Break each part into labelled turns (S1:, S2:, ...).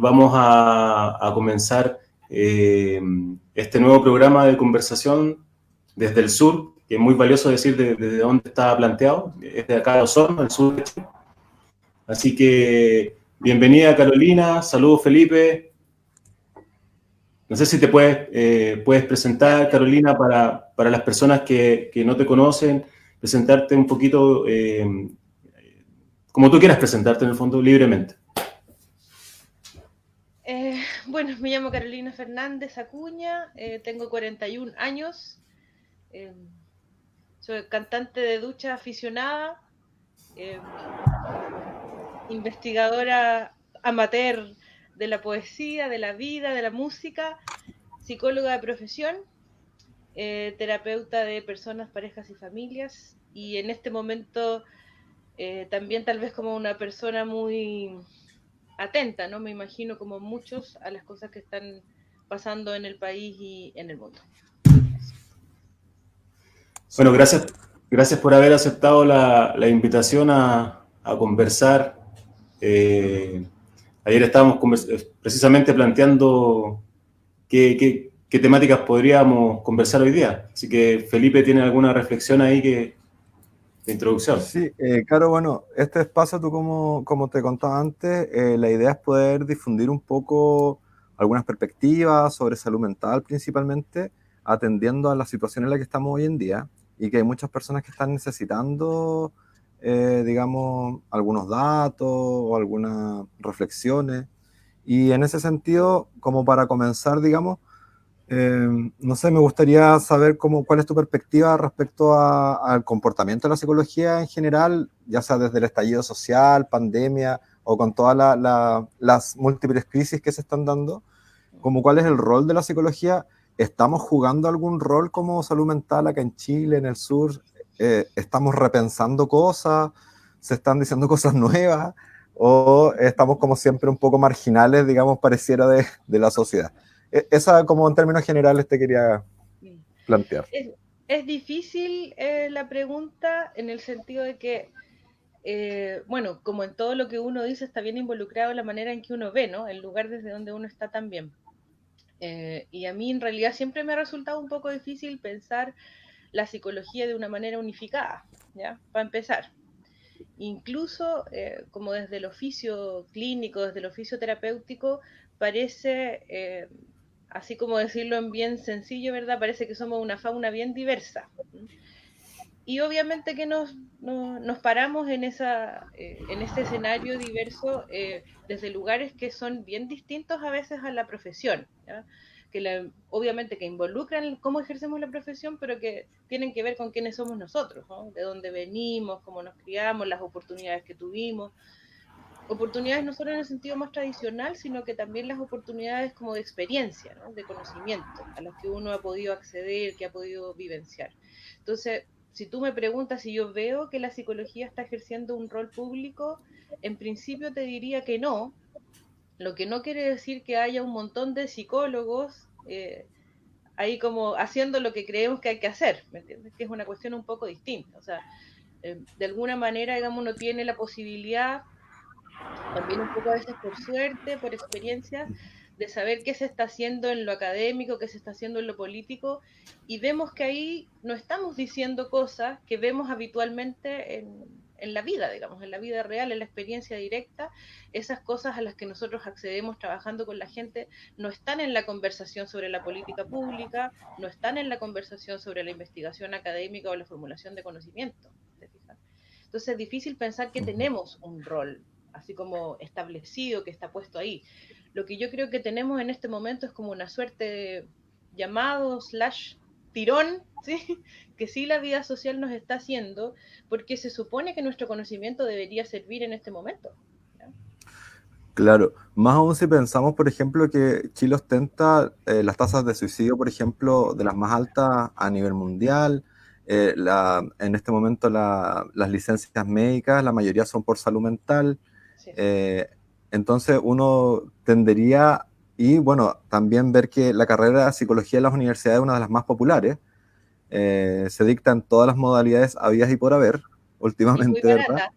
S1: Vamos a comenzar este nuevo programa de conversación desde el sur, que es muy valioso decir desde dónde está planteado, es de acá de Osorno, el sur de Chile. Así que bienvenida Carolina, saludos Felipe. No sé si te puedes presentar,
S2: Gracias.
S1: Carolina, para las personas que no te conocen, presentarte un poquito como tú quieras presentarte en el fondo, libremente.
S2: Bueno, me llamo Carolina Fernández Acuña, tengo 41 años, eh, soy cantante de ducha aficionada, eh, investigadora amateur de la poesía, de la vida, de la música, psicóloga de profesión, terapeuta de personas, parejas y familias, y en este momento también tal vez como una persona muy atenta, ¿no? Me imagino como muchos a las cosas que están pasando en el país y en el mundo. Eso.
S1: Bueno, gracias por haber aceptado la invitación a conversar. Eh, Ayer estábamos precisamente planteando qué temáticas podríamos conversar hoy día. Así que Felipe tiene alguna reflexión ahí de introducción.
S3: Sí, claro, bueno, este espacio, tú como te contaba antes, la idea es poder difundir un poco algunas perspectivas sobre salud mental principalmente, atendiendo a la situación en la que estamos hoy en día y que hay muchas personas que están necesitando, digamos, algunos datos o algunas reflexiones. Y en ese sentido, como para comenzar, digamos, no sé, me gustaría saber cuál es tu perspectiva respecto al comportamiento de la psicología en general, ya sea desde el estallido social, pandemia o con todas las múltiples crisis que se están dando, como cuál es el rol de la psicología. ¿Estamos jugando algún rol como salud mental acá en Chile, en el sur? ¿Estamos repensando cosas? ¿Se están diciendo cosas nuevas? ¿O estamos como siempre un poco marginales, digamos, pareciera de la sociedad? Esa, como en términos generales, te quería plantear.
S2: Es, es difícil la pregunta en el sentido de que, bueno, como en todo lo que uno dice, está bien involucrado la manera en que uno ve, ¿no? El lugar desde donde uno está también. Y a mí en realidad siempre me ha resultado un poco difícil pensar la psicología de una manera unificada, ¿ya? Para empezar. Incluso como desde el oficio clínico, desde el oficio terapéutico, parece, así como decirlo en bien sencillo, ¿verdad? Parece que somos una fauna bien diversa. Y obviamente que nos paramos en ese escenario diverso desde lugares que son bien distintos a veces a la profesión, ¿ya? Obviamente que involucran cómo ejercemos la profesión, pero que tienen que ver con quiénes somos nosotros, ¿no? De dónde venimos, cómo nos criamos, las oportunidades que tuvimos. Oportunidades no solo en el sentido más tradicional, sino que también las oportunidades como de experiencia, ¿no? De conocimiento, a las que uno ha podido acceder, que ha podido vivenciar. Entonces, si tú me preguntas si yo veo que la psicología está ejerciendo un rol público, en principio te diría que no, lo que no quiere decir que haya un montón de psicólogos ahí como haciendo lo que creemos que hay que hacer, ¿me entiendes? Que es una cuestión un poco distinta. O sea, de alguna manera, digamos, uno tiene la posibilidad, también un poco a veces por suerte, por experiencia, de saber qué se está haciendo en lo académico, qué se está haciendo en lo político, y vemos que ahí no estamos diciendo cosas que vemos habitualmente en la vida, digamos, en la vida real, en la experiencia directa. Esas cosas a las que nosotros accedemos trabajando con la gente no están en la conversación sobre la política pública, no están en la conversación sobre la investigación académica o la formulación de conocimiento. ¿Te fijas? Entonces es difícil pensar que tenemos un rol así como establecido, que está puesto ahí. Lo que yo creo que tenemos en este momento es como una suerte de llamado slash tirón, ¿sí? Que sí la vida social nos está haciendo, porque se supone que nuestro conocimiento debería servir en este momento. ¿Ya?
S3: Claro, más aún si pensamos, por ejemplo, que Chile ostenta las tasas de suicidio, por ejemplo, de las más altas a nivel mundial. En este momento las licencias médicas, la mayoría son por salud mental.
S2: Sí.
S3: Eh, entonces uno tendería, y bueno, también ver que la carrera de psicología en las universidades es una de las más populares. Se dictan todas las modalidades habidas y por haber,
S2: Y muy
S3: últimamente, ¿verdad?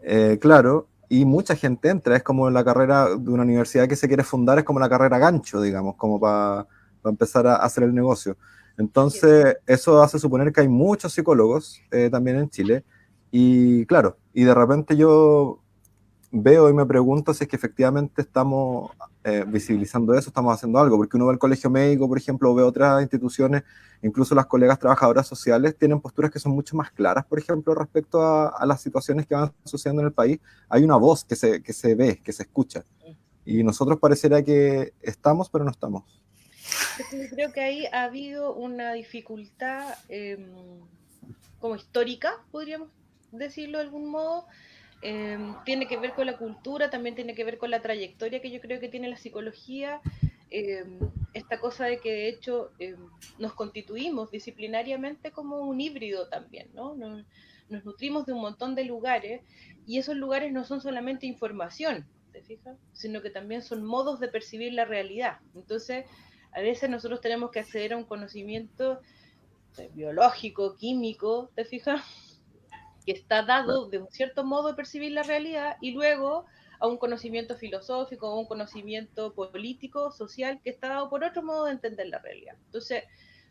S2: barata.
S3: Claro. y mucha gente entra, es como la carrera de una universidad que se quiere fundar, es como la carrera gancho, digamos, como para empezar a hacer el negocio. Entonces, eso hace suponer que hay muchos psicólogos también en Chile, y claro, y de repente yo veo y me pregunto si es que efectivamente estamos visibilizando eso, estamos haciendo algo, porque uno ve el colegio médico, por ejemplo, o ve otras instituciones, incluso las colegas trabajadoras sociales tienen posturas que son mucho más claras, por ejemplo, respecto a las situaciones que van sucediendo en el país. Hay una voz que se ve, que se escucha, y nosotros pareciera que estamos, pero no estamos.
S2: Yo creo que ahí ha habido una dificultad como histórica, podríamos decirlo de algún modo. Tiene que ver con la cultura, también tiene que ver con la trayectoria que yo creo que tiene la psicología. Esta cosa de que de hecho nos constituimos disciplinariamente como un híbrido también, ¿no? Nos nutrimos de un montón de lugares y esos lugares no son solamente información, ¿te fijas? Sino que también son modos de percibir la realidad. Entonces, a veces nosotros tenemos que acceder a un conocimiento biológico, químico, ¿te fijas? Que está dado de un cierto modo de percibir la realidad y luego a un conocimiento filosófico, a un conocimiento político, social, que está dado por otro modo de entender la realidad. Entonces,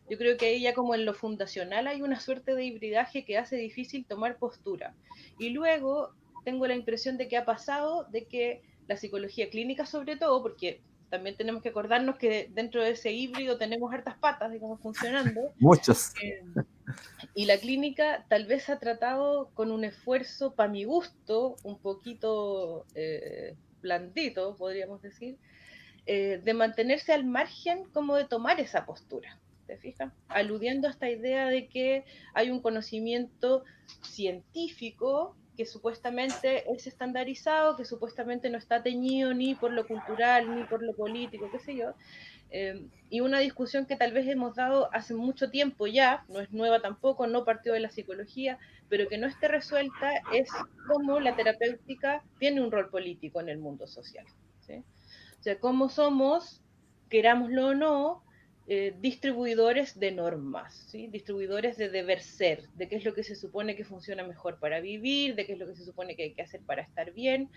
S2: yo creo que ahí ya como en lo fundacional hay una suerte de hibridaje que hace difícil tomar postura. Y luego tengo la impresión de que ha pasado de que la psicología clínica sobre todo, porque también tenemos que acordarnos que dentro de ese híbrido tenemos hartas patas, digamos, funcionando.
S3: Muchos.
S2: Y la clínica tal vez ha tratado con un esfuerzo, para mi gusto, un poquito blandito, podríamos decir, de mantenerse al margen como de tomar esa postura, ¿te fijas? Aludiendo a esta idea de que hay un conocimiento científico que supuestamente es estandarizado, que supuestamente no está teñido ni por lo cultural, ni por lo político, qué sé yo, y una discusión que tal vez hemos dado hace mucho tiempo ya, no es nueva tampoco, no partió de la psicología, pero que no esté resuelta es cómo la terapéutica tiene un rol político en el mundo social, ¿sí? O sea, cómo somos, querámoslo o no, distribuidores de normas, ¿sí? Distribuidores de deber ser, de qué es lo que se supone que funciona mejor para vivir, de qué es lo que se supone que hay que hacer para estar bien,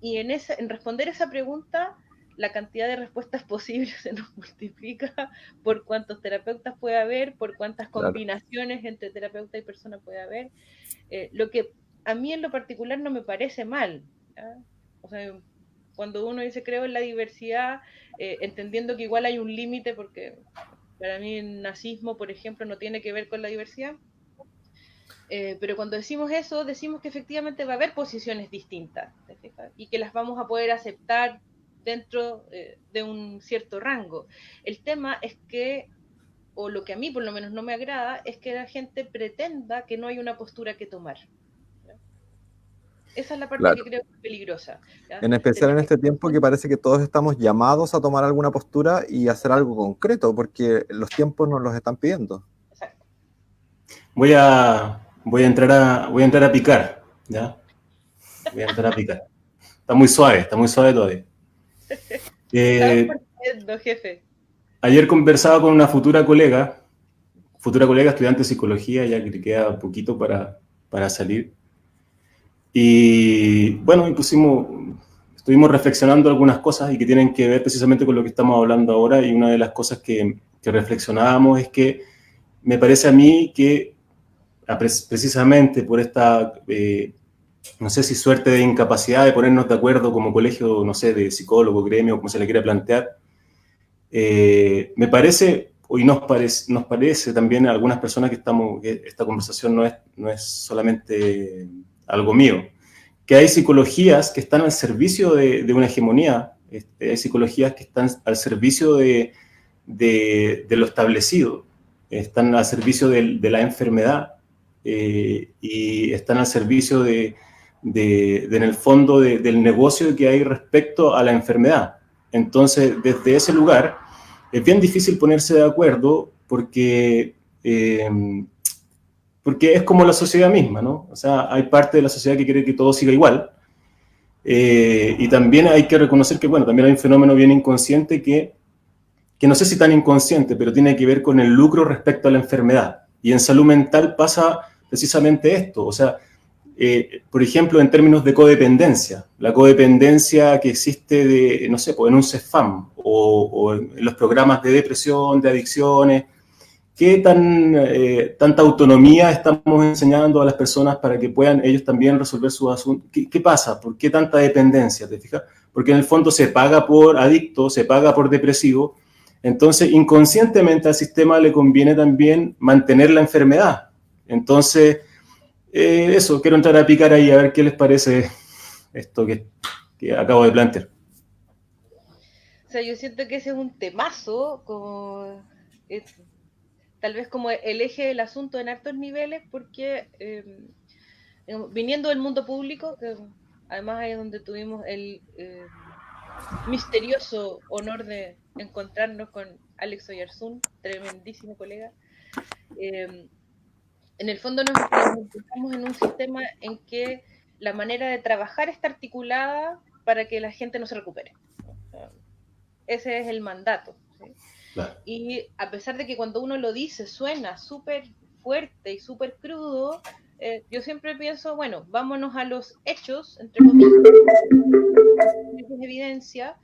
S2: y en responder esa pregunta la cantidad de respuestas posibles se nos multiplica por cuántos terapeutas puede haber, por cuántas combinaciones claro. Entre terapeuta y persona puede haber, lo que a mí en lo particular no me parece mal, ¿ya? O sea, cuando uno dice creo en la diversidad, entendiendo que igual hay un límite, porque para mí el nazismo, por ejemplo, no tiene que ver con la diversidad, pero cuando decimos eso, decimos que efectivamente va a haber posiciones distintas, ¿te fijas? Y que las vamos a poder aceptar dentro de un cierto rango. El tema es que, o lo que a mí por lo menos no me agrada, es que la gente pretenda que no hay una postura que tomar. ¿Ya? Esa es la parte claro. Que creo que es peligrosa. ¿Ya?
S3: En especial en este tiempo que parece que todos estamos llamados a tomar alguna postura y hacer algo concreto, porque los tiempos nos los están pidiendo.
S2: Exacto.
S1: Voy a entrar a picar, ¿ya? Voy a entrar a picar. Está muy suave todavía.
S2: Jefe.
S1: Ayer conversaba con una futura colega estudiante de psicología, ya que le queda poquito para salir. Y bueno, estuvimos reflexionando algunas cosas y que tienen que ver precisamente con lo que estamos hablando ahora, y una de las cosas que reflexionábamos es que me parece a mí que precisamente por esta, no sé si suerte de incapacidad de ponernos de acuerdo como colegio, no sé, de psicólogo, gremio, como se le quiera plantear, me parece, y nos parece también a algunas personas que esta conversación no es solamente algo mío, que hay psicologías que están al servicio de una hegemonía, hay psicologías que están al servicio de lo establecido, están al servicio de la enfermedad, y están al servicio en el fondo del negocio que hay respecto a la enfermedad. Entonces, desde ese lugar, es bien difícil ponerse de acuerdo porque es como la sociedad misma, ¿no? O sea, hay parte de la sociedad que quiere que todo siga igual, y también hay que reconocer que, bueno, también hay un fenómeno bien inconsciente que no sé si tan inconsciente, pero tiene que ver con el lucro respecto a la enfermedad. Y en salud mental pasa precisamente esto, o sea, por ejemplo, en términos de codependencia, la codependencia que existe de, no sé, pues en un CEFAM o en los programas de depresión, de adicciones, ¿qué tanta autonomía estamos enseñando a las personas para que puedan ellos también resolver sus asuntos? ¿Qué pasa? ¿Por qué tanta dependencia? ¿Te fijas? Porque en el fondo se paga por adicto, se paga por depresivo, entonces inconscientemente al sistema le conviene también mantener la enfermedad. Entonces, eso, quiero entrar a picar ahí a ver qué les parece esto que acabo de plantear.
S2: O sea, yo siento que ese es un temazo, tal vez como el eje del asunto en hartos niveles, porque viniendo del mundo público, que además ahí es donde tuvimos el misterioso honor de encontrarnos con Alex Oyarzún, tremendísimo colega, en el fondo nos encontramos en un sistema en que la manera de trabajar está articulada para que la gente no se recupere. Ese es el mandato, ¿sí?
S1: Claro.
S2: Y a pesar de que cuando uno lo dice suena súper fuerte y súper crudo, yo siempre pienso, bueno, vámonos a los hechos, entre comillas, evidencia,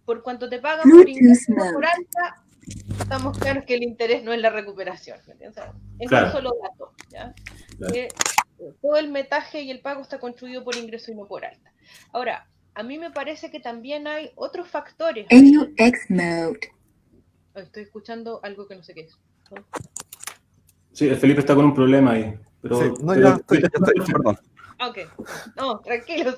S2: por cuanto te pagan por ingreso por alta, estamos claros que el interés no es la recuperación, ¿me entiendes? O sea, es
S1: Claro.
S2: un solo dato, ¿ya?
S1: Claro.
S2: Que todo el metaje y el pago está construido por ingreso y no por alta. Ahora, a mí me parece que también hay otros factores.
S4: AUX mode.
S2: Estoy escuchando algo que no sé qué es, ¿no?
S1: Sí, el Felipe está con un problema ahí. Pero,
S3: Sí, no, ya estoy, perdón.
S2: Ok, no, tranquilo.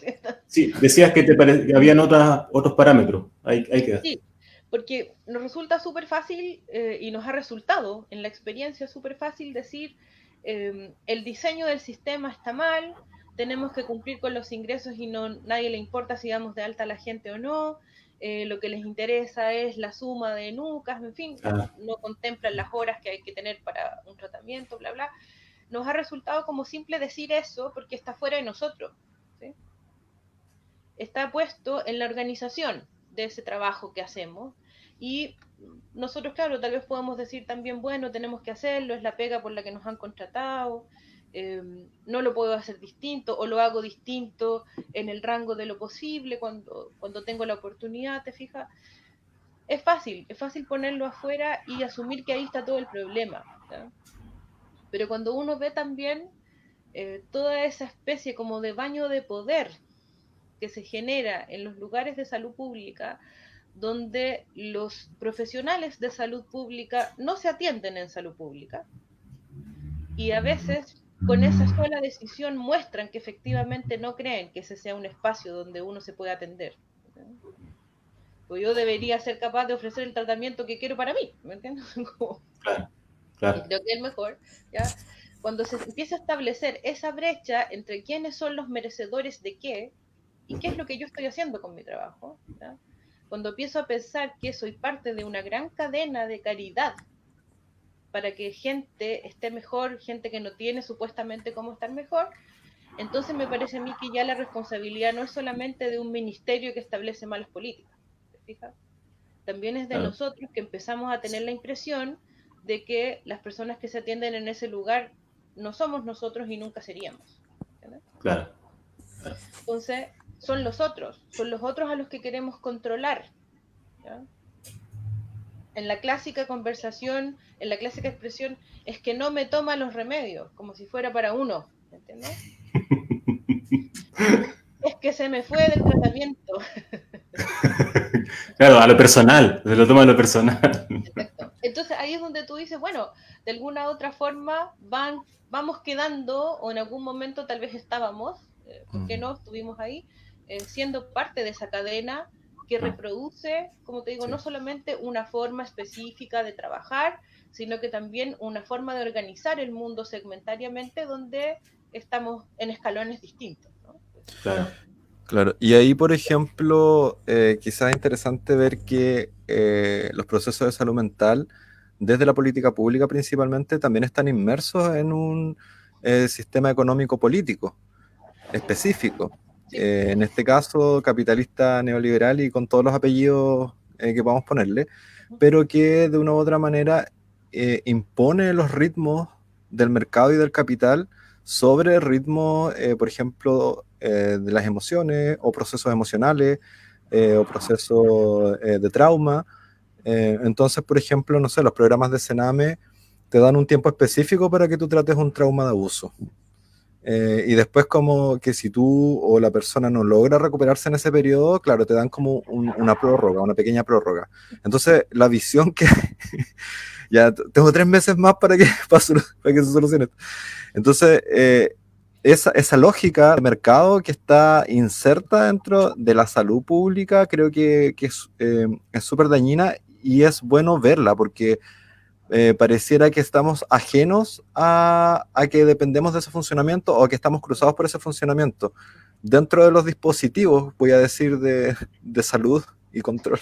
S1: Sí, decías que que habían otros parámetros. Ahí queda.
S2: Sí, porque nos resulta súper fácil y nos ha resultado en la experiencia súper fácil decir el diseño del sistema está mal, tenemos que cumplir con los ingresos y nadie le importa si damos de alta a la gente o no, lo que les interesa es la suma de nucas, en fin, no contemplan las horas que hay que tener para un tratamiento, bla, bla. Nos ha resultado como simple decir eso porque está fuera de nosotros, ¿sí? Está puesto en la organización de ese trabajo que hacemos y nosotros, claro, tal vez podemos decir también, bueno, tenemos que hacerlo, es la pega por la que nos han contratado, no lo puedo hacer distinto o lo hago distinto en el rango de lo posible cuando tengo la oportunidad, ¿te fijas? Es fácil ponerlo afuera y asumir que ahí está todo el problema, ¿ya? Pero cuando uno ve también toda esa especie como de baño de poder que se genera en los lugares de salud pública, donde los profesionales de salud pública no se atienden en salud pública, y a veces con esa sola decisión muestran que efectivamente no creen que ese sea un espacio donde uno se pueda atender. Pues yo debería ser capaz de ofrecer el tratamiento que quiero para mí, ¿me entiendes?
S1: Claro.
S2: Y creo que es mejor, ¿ya? Cuando se empieza a establecer esa brecha entre quiénes son los merecedores de qué y qué es lo que yo estoy haciendo con mi trabajo, ¿ya? Cuando empiezo a pensar que soy parte de una gran cadena de caridad para que gente esté mejor, gente que no tiene supuestamente cómo estar mejor, entonces me parece a mí que ya la responsabilidad no es solamente de un ministerio que establece malas políticas, ¿te fijas? También es de nosotros que empezamos a tener la impresión de que las personas que se atienden en ese lugar no somos nosotros y nunca seríamos, ¿entiendes?
S1: Claro.
S2: Entonces, son los otros a los que queremos controlar, ¿ya? En la clásica conversación, en la clásica expresión, es que no me toma los remedios, como si fuera para uno, ¿entiendes? Es que se me fue del tratamiento.
S1: Claro, a lo personal, se lo toma a lo personal.
S2: Exacto. Entonces ahí es donde tú dices, bueno, de alguna u otra forma vamos quedando, o en algún momento tal vez estábamos, ¿por qué no? Estuvimos ahí, siendo parte de esa cadena que reproduce, como te digo, no solamente una forma específica de trabajar, sino que también una forma de organizar el mundo segmentariamente donde estamos en escalones distintos, ¿no?
S1: Claro.
S3: Claro, y ahí, por ejemplo, quizás es interesante ver que los procesos de salud mental, desde la política pública principalmente, también están inmersos en un sistema económico político específico.
S2: Sí.
S3: En este caso, capitalista neoliberal y con todos los apellidos que podamos ponerle, pero que de una u otra manera impone los ritmos del mercado y del capital sobre el ritmo, por ejemplo, de las emociones o procesos emocionales o procesos de trauma. Entonces, por ejemplo, no sé, los programas de Sename te dan un tiempo específico para que tú trates un trauma de abuso. Y después como que si tú o la persona no logra recuperarse en ese periodo, claro, te dan como una prórroga, una pequeña prórroga. Entonces, la visión que ya tengo 3 meses más para que se solucione esto. Entonces, esa lógica de mercado que está inserta dentro de la salud pública creo que es súper dañina y es bueno verla porque pareciera que estamos ajenos a que dependemos de ese funcionamiento o que estamos cruzados por ese funcionamiento. Dentro de los dispositivos, voy a decir, de salud y control,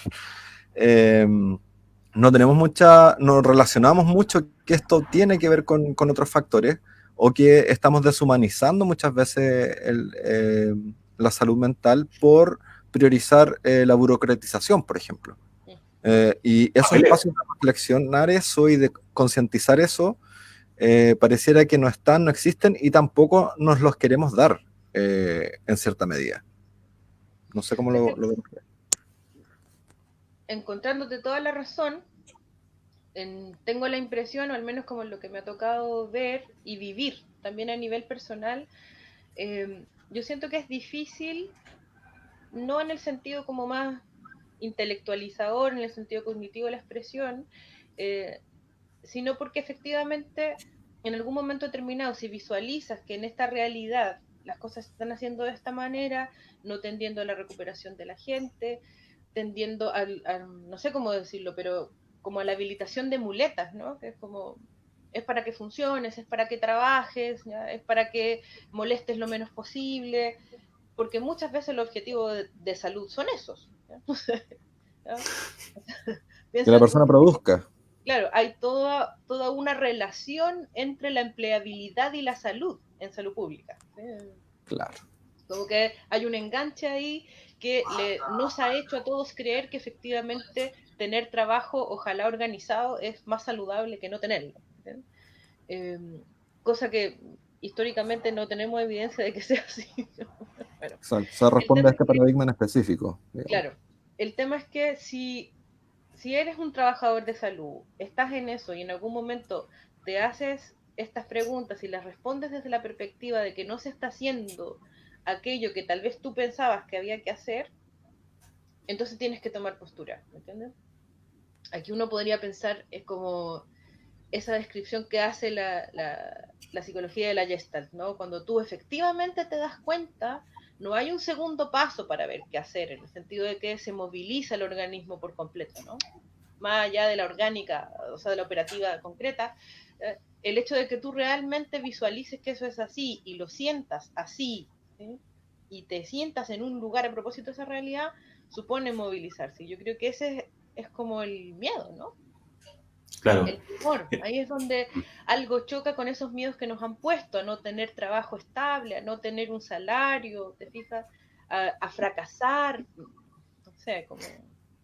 S3: nos relacionamos mucho que esto tiene que ver con otros factores o que estamos deshumanizando muchas veces la salud mental por priorizar la burocratización, por ejemplo. Y esos espacios de reflexionar eso y de concientizar eso, pareciera que no están, no existen y tampoco nos los queremos dar en cierta medida. No sé cómo lo vemos.
S2: Encontrándote toda la razón, tengo la impresión, o al menos como lo que me ha tocado ver y vivir también a nivel personal, yo siento que es difícil, no en el sentido como más intelectualizador, en el sentido cognitivo de la expresión, sino porque efectivamente en algún momento determinado, si visualizas que en esta realidad las cosas se están haciendo de esta manera, no tendiendo a la recuperación de la gente, tendiendo no sé cómo decirlo, pero como a la habilitación de muletas, ¿no? Que es como, es para que funciones, es para que trabajes, ¿ya? Es para que molestes lo menos posible, porque muchas veces el objetivo de salud son esos. ¿Ya? ¿Ya?
S3: Que la persona produzca.
S2: Claro, hay toda una relación entre la empleabilidad y la salud en salud pública.
S3: Claro.
S2: Como que hay un enganche ahí que nos ha hecho a todos creer que efectivamente tener trabajo, ojalá organizado, es más saludable que no tenerlo. Cosa que históricamente no tenemos evidencia de que sea así. Bueno,
S3: se responde a este paradigma en específico. Digamos.
S2: Claro, el tema es que si eres un trabajador de salud, estás en eso y en algún momento te haces estas preguntas y las respondes desde la perspectiva de que no se está haciendo aquello que tal vez tú pensabas que había que hacer, entonces tienes que tomar postura, ¿me entiendes? Aquí uno podría pensar, es como esa descripción que hace la psicología de la Gestalt, ¿no? Cuando tú efectivamente te das cuenta, no hay un segundo paso para ver qué hacer, en el sentido de que se moviliza el organismo por completo, ¿no? Más allá de la orgánica, o sea, de la operativa concreta, el hecho de que tú realmente visualices que eso es así y lo sientas así, ¿sí? Y te sientas en un lugar a propósito de esa realidad, supone movilizarse. Yo creo que ese es como el miedo, ¿no?
S1: Claro.
S2: El temor. Ahí es donde algo choca con esos miedos que nos han puesto, a no tener trabajo estable, a no tener un salario, ¿te fijas? A fracasar, no sé, como...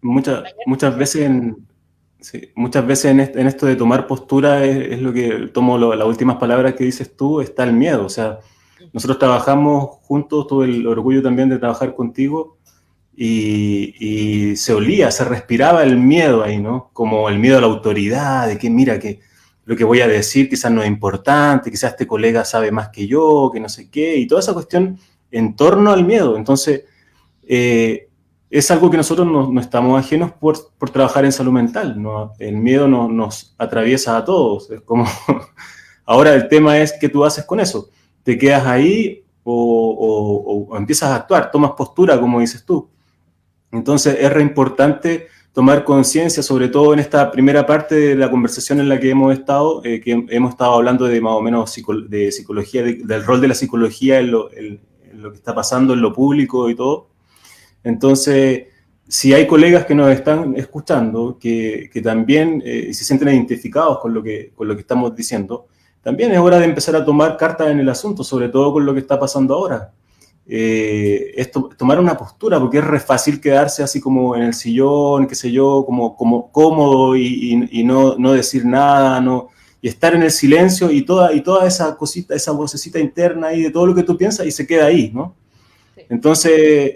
S1: Muchas veces en esto de tomar postura es lo que tomo las últimas palabras que dices tú, está el miedo. O sea, nosotros trabajamos juntos, tuve el orgullo también de trabajar contigo y se olía, se respiraba el miedo ahí, ¿no? Como el miedo a la autoridad, de que mira, que lo que voy a decir quizás no es importante, quizás este colega sabe más que yo, que no sé qué, y toda esa cuestión en torno al miedo. Entonces, es algo que nosotros no estamos ajenos por trabajar en salud mental, ¿no? El miedo nos atraviesa a todos. Es como ahora el tema es qué tú haces con eso. ¿Te quedas ahí o empiezas a actuar? Tomas postura, como dices tú. Entonces es re importante tomar conciencia, sobre todo en esta primera parte de la conversación en la que hemos estado hablando de más o menos de psicología, del rol de la psicología en lo que está pasando en lo público y todo. Entonces, si hay colegas que nos están escuchando, que también se sienten identificados con lo que estamos diciendo, también es hora de empezar a tomar cartas en el asunto, sobre todo con lo que está pasando ahora. Tomar una postura, porque es re fácil quedarse así como en el sillón, qué sé yo, como cómodo y no decir nada, no, y estar en el silencio y toda esa cosita, esa vocecita interna ahí de todo lo que tú piensas y se queda ahí, ¿no? Sí. Entonces,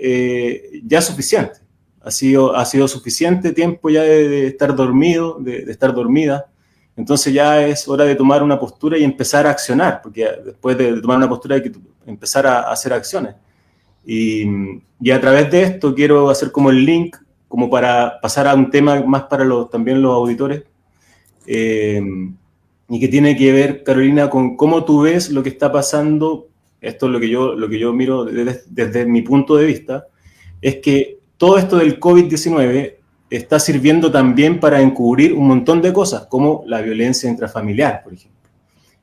S1: ya es suficiente. Ha sido suficiente tiempo ya de estar dormido, de estar dormida. Entonces ya es hora de tomar una postura y empezar a accionar, porque después de tomar una postura hay que empezar a hacer acciones. Y a través de esto quiero hacer como el link, como para pasar a un tema más para también los auditores, y que tiene que ver, Carolina, con cómo tú ves lo que está pasando. Esto es lo que yo miro desde mi punto de vista, es que todo esto del COVID-19 está sirviendo también para encubrir un montón de cosas, como la violencia intrafamiliar, por ejemplo.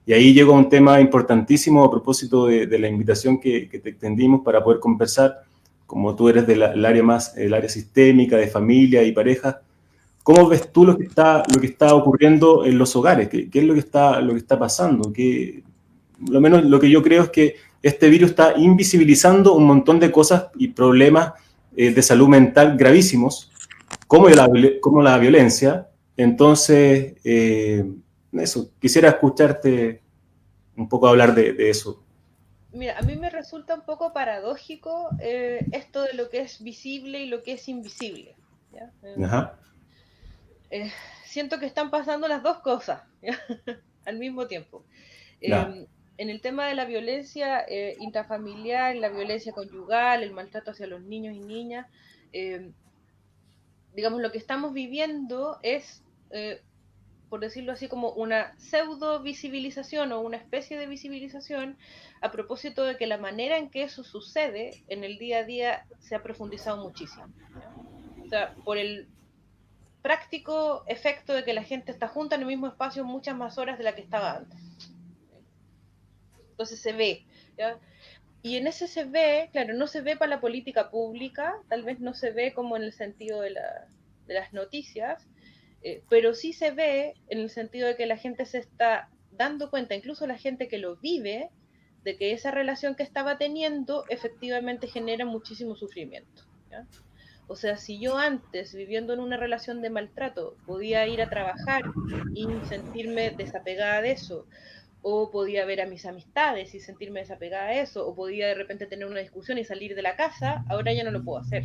S1: Y ahí llegó un tema importantísimo a propósito de la invitación que te extendimos para poder conversar, como tú eres del el área sistémica, de familia y pareja. ¿Cómo ves tú lo que está ocurriendo en los hogares? ¿Qué es lo que está pasando? Lo menos lo que yo creo es que este virus está invisibilizando un montón de cosas y problemas de salud mental gravísimos, como la violencia. Entonces, eso, quisiera escucharte un poco hablar de eso.
S2: Mira, a mí me resulta un poco paradójico esto de lo que es visible y lo que es invisible, ¿ya?
S1: Ajá.
S2: Siento que están pasando las dos cosas, ¿ya? Al mismo tiempo. En el tema de la violencia intrafamiliar, la violencia conyugal, el maltrato hacia los niños y niñas, digamos, lo que estamos viviendo es, por decirlo así, como una pseudo visibilización o una especie de visibilización a propósito de que la manera en que eso sucede en el día a día se ha profundizado muchísimo, ¿ya? O sea, por el práctico efecto de que la gente está junta en el mismo espacio muchas más horas de la que estaba antes. Entonces se ve, ¿ya? Y en ese se ve, claro, no se ve para la política pública, tal vez no se ve como en el sentido de las noticias, pero sí se ve en el sentido de que la gente se está dando cuenta, incluso la gente que lo vive, de que esa relación que estaba teniendo efectivamente genera muchísimo sufrimiento, ¿ya? O sea, si yo antes, viviendo en una relación de maltrato, podía ir a trabajar y sentirme desapegada de eso, o podía ver a mis amistades y sentirme desapegada a eso, o podía de repente tener una discusión y salir de la casa, ahora ya no lo puedo hacer.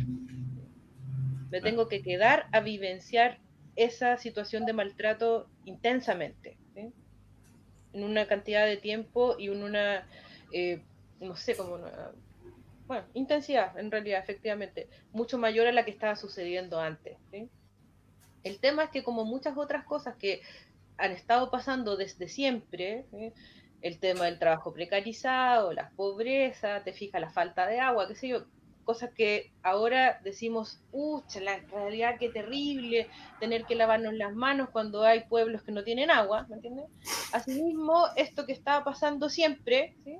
S2: Me tengo que quedar a vivenciar esa situación de maltrato intensamente, ¿sí? En una cantidad de tiempo y en una, no sé, como una, bueno, intensidad, en realidad, efectivamente, mucho mayor a la que estaba sucediendo antes, ¿sí? El tema es que como muchas otras cosas que han estado pasando desde siempre, ¿sí? El tema del trabajo precarizado, la pobreza, te fijas la falta de agua, qué sé yo, cosas que ahora decimos, la realidad qué terrible, tener que lavarnos las manos cuando hay pueblos que no tienen agua, ¿me entiendes? Asimismo, esto que estaba pasando siempre, ¿sí?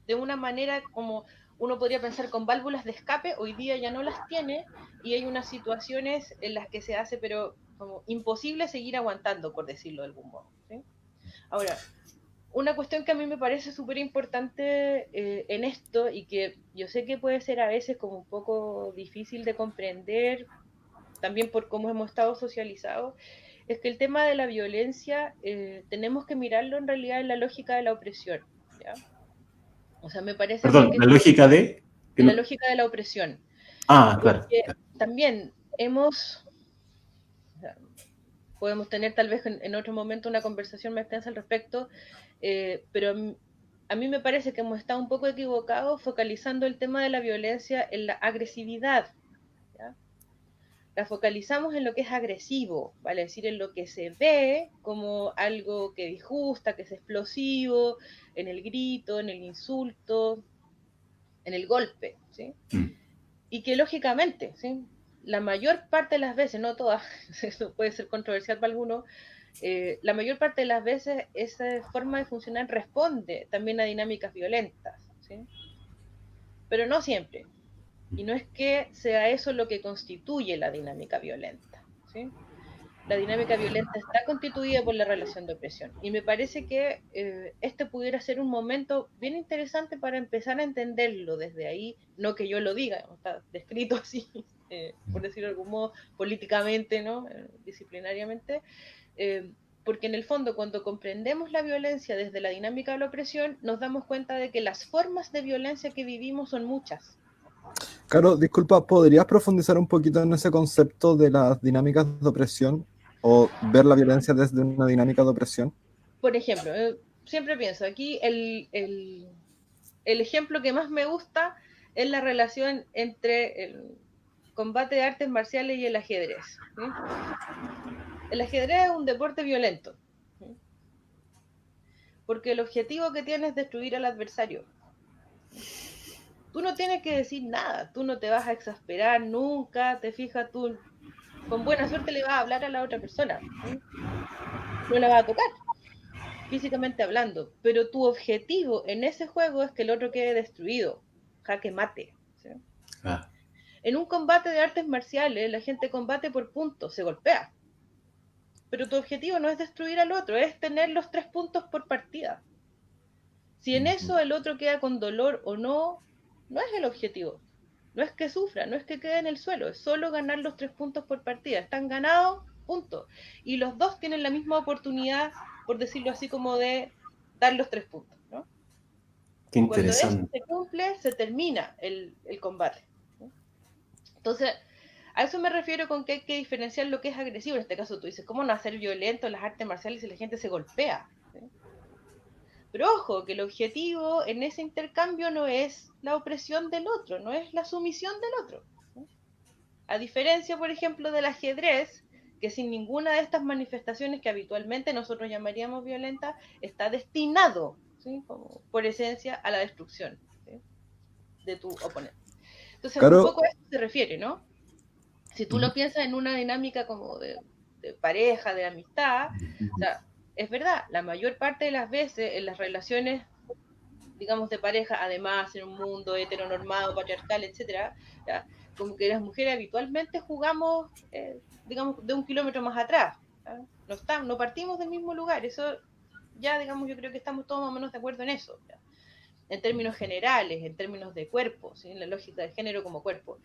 S2: De una manera como uno podría pensar con válvulas de escape, hoy día ya no las tiene y hay unas situaciones en las que se hace, pero como imposible seguir aguantando, por decirlo de algún modo, ¿sí? Ahora, una cuestión que a mí me parece súper importante en esto y que yo sé que puede ser a veces como un poco difícil de comprender, también por cómo hemos estado socializados, es que el tema de la violencia tenemos que mirarlo en realidad en la lógica de la opresión, ¿ya? O sea, me parece a mí
S1: Perdón,
S2: que
S1: la lógica de...
S2: en la lógica de la opresión.
S1: Ah, claro.
S2: Porque también hemos, o sea, podemos tener tal vez en otro momento una conversación más extensa al respecto, pero a mí me parece que hemos estado un poco equivocados focalizando el tema de la violencia en la agresividad, ¿ya? La focalizamos en lo que es agresivo, ¿vale? Es decir, en lo que se ve como algo que disgusta, que es explosivo, en el grito, en el insulto, en el golpe, ¿sí? Y que lógicamente, ¿sí? La mayor parte de las veces, no todas, eso puede ser controversial para algunos, la mayor parte de las veces esa forma de funcionar responde también a dinámicas violentas, ¿sí? Pero no siempre. Y no es que sea eso lo que constituye la dinámica violenta, ¿sí? La dinámica violenta está constituida por la relación de opresión. Y me parece que este pudiera ser un momento bien interesante para empezar a entenderlo desde ahí, no que yo lo diga, está descrito así, por decirlo de algún modo, políticamente, ¿no? Disciplinariamente, Porque en el fondo, cuando comprendemos la violencia desde la dinámica de la opresión, nos damos cuenta de que las formas de violencia que vivimos son muchas.
S3: Caro, disculpa, ¿podrías profundizar un poquito en ese concepto de las dinámicas de opresión o ver la violencia desde una dinámica de opresión?
S2: Por ejemplo, siempre pienso, aquí el ejemplo que más me gusta es la relación entre el combate de artes marciales y el ajedrez. ¿Sí? El ajedrez es un deporte violento, ¿sí? Porque el objetivo que tiene es destruir al adversario. Tú no tienes que decir nada, tú no te vas a exasperar nunca, te fijas, tú con buena suerte le vas a hablar a la otra persona, ¿sí? No la vas a tocar, físicamente hablando, pero tu objetivo en ese juego es que el otro quede destruido, jaque mate, ¿sí?
S1: Ah,
S2: En un combate de artes marciales, la gente combate por puntos, se golpea, pero tu objetivo no es destruir al otro, es tener los 3 puntos por partida. Si en eso el otro queda con dolor o no, no es el objetivo. No es que sufra, no es que quede en el suelo, es solo ganar los 3 puntos por partida. Están ganados, punto. Y los dos tienen la misma oportunidad, por decirlo así, como de dar los 3 puntos, ¿no?
S1: qué
S2: Cuando eso
S1: interesante.
S2: se cumple, se termina el combate, ¿no? Entonces, a eso me refiero con que hay que diferenciar lo que es agresivo. En este caso tú dices, ¿cómo no hacer violento en las artes marciales si la gente se golpea? ¿Sí? Pero ojo, que el objetivo en ese intercambio no es la opresión del otro, no es la sumisión del otro, ¿sí? A diferencia, por ejemplo, del ajedrez, que sin ninguna de estas manifestaciones que habitualmente nosotros llamaríamos violentas, está destinado, ¿sí? Como por esencia, a la destrucción, ¿sí? De tu oponente. Entonces, un
S3: Caro,
S2: poco a eso se refiere, ¿no? Si tú lo piensas en una dinámica como de pareja, de amistad, o sea, es verdad, la mayor parte de las veces en las relaciones, digamos, de pareja, además en un mundo heteronormado, patriarcal, etcétera, ¿ya? Como que las mujeres habitualmente jugamos, digamos, de un kilómetro más atrás, ¿ya? No partimos del mismo lugar, eso ya, digamos, yo creo que estamos todos más o menos de acuerdo en eso, ¿ya? En términos generales, en términos de cuerpo, ¿sí? En la lógica de género como cuerpo.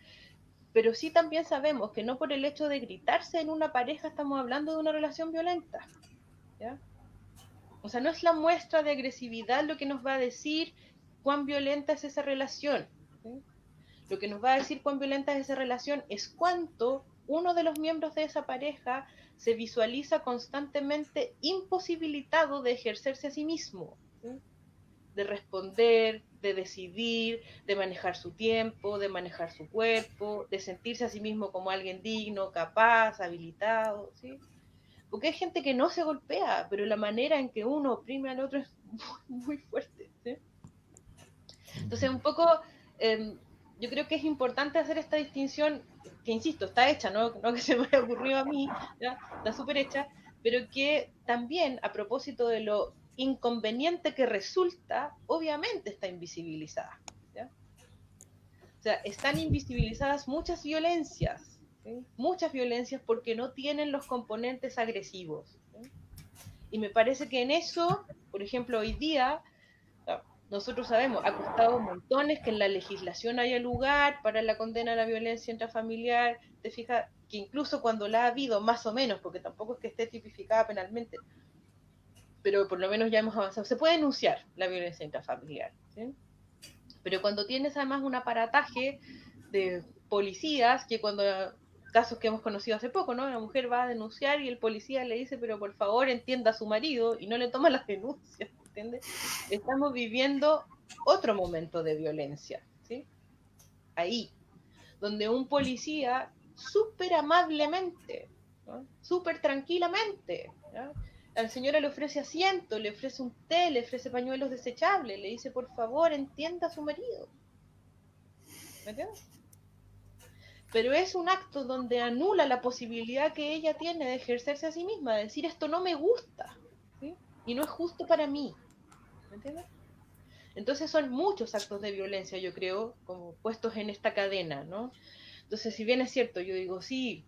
S2: Pero sí también sabemos que no por el hecho de gritarse en una pareja estamos hablando de una relación violenta, ¿ya? O sea, no es la muestra de agresividad lo que nos va a decir cuán violenta es esa relación, ¿sí? Lo que nos va a decir cuán violenta es esa relación es cuánto uno de los miembros de esa pareja se visualiza constantemente imposibilitado de ejercerse a sí mismo, ¿sí? De responder, de decidir, de manejar su tiempo, de manejar su cuerpo, de sentirse a sí mismo como alguien digno, capaz, habilitado, ¿sí? Porque hay gente que no se golpea, pero la manera en que uno oprime al otro es muy, muy fuerte, ¿sí? Entonces, un poco, yo creo que es importante hacer esta distinción, que insisto, está hecha, no que se me haya ocurrido a mí, ¿ya? Está súper hecha, pero que también, a propósito de lo inconveniente que resulta, obviamente está invisibilizada, ¿ya? O sea, están invisibilizadas muchas violencias porque no tienen los componentes agresivos, ¿sí? Y me parece que en eso, por ejemplo, hoy día, nosotros sabemos, ha costado montones que en la legislación haya lugar para la condena a la violencia intrafamiliar. Te fijas que incluso cuando la ha habido, más o menos, porque tampoco es que esté tipificada penalmente, pero por lo menos ya hemos avanzado, se puede denunciar la violencia intrafamiliar, ¿sí? Pero cuando tienes además un aparataje de policías, que cuando casos que hemos conocido hace poco, ¿no? La mujer va a denunciar y el policía le dice, pero por favor entienda a su marido y no le toma las denuncias, ¿entiendes? Estamos viviendo otro momento de violencia, ¿sí? Ahí, donde un policía súper amablemente, ¿no? Súper tranquilamente, ¿no? A la señora le ofrece asiento, le ofrece un té, le ofrece pañuelos desechables, le dice, por favor, entienda a su marido. ¿Me entiendes? Pero es un acto donde anula la posibilidad que ella tiene de ejercerse a sí misma, de decir esto no me gusta, ¿sí? Y no es justo para mí, ¿me entiendes? Entonces son muchos actos de violencia, yo creo, como puestos en esta cadena, ¿no? Entonces, si bien es cierto, yo digo, sí,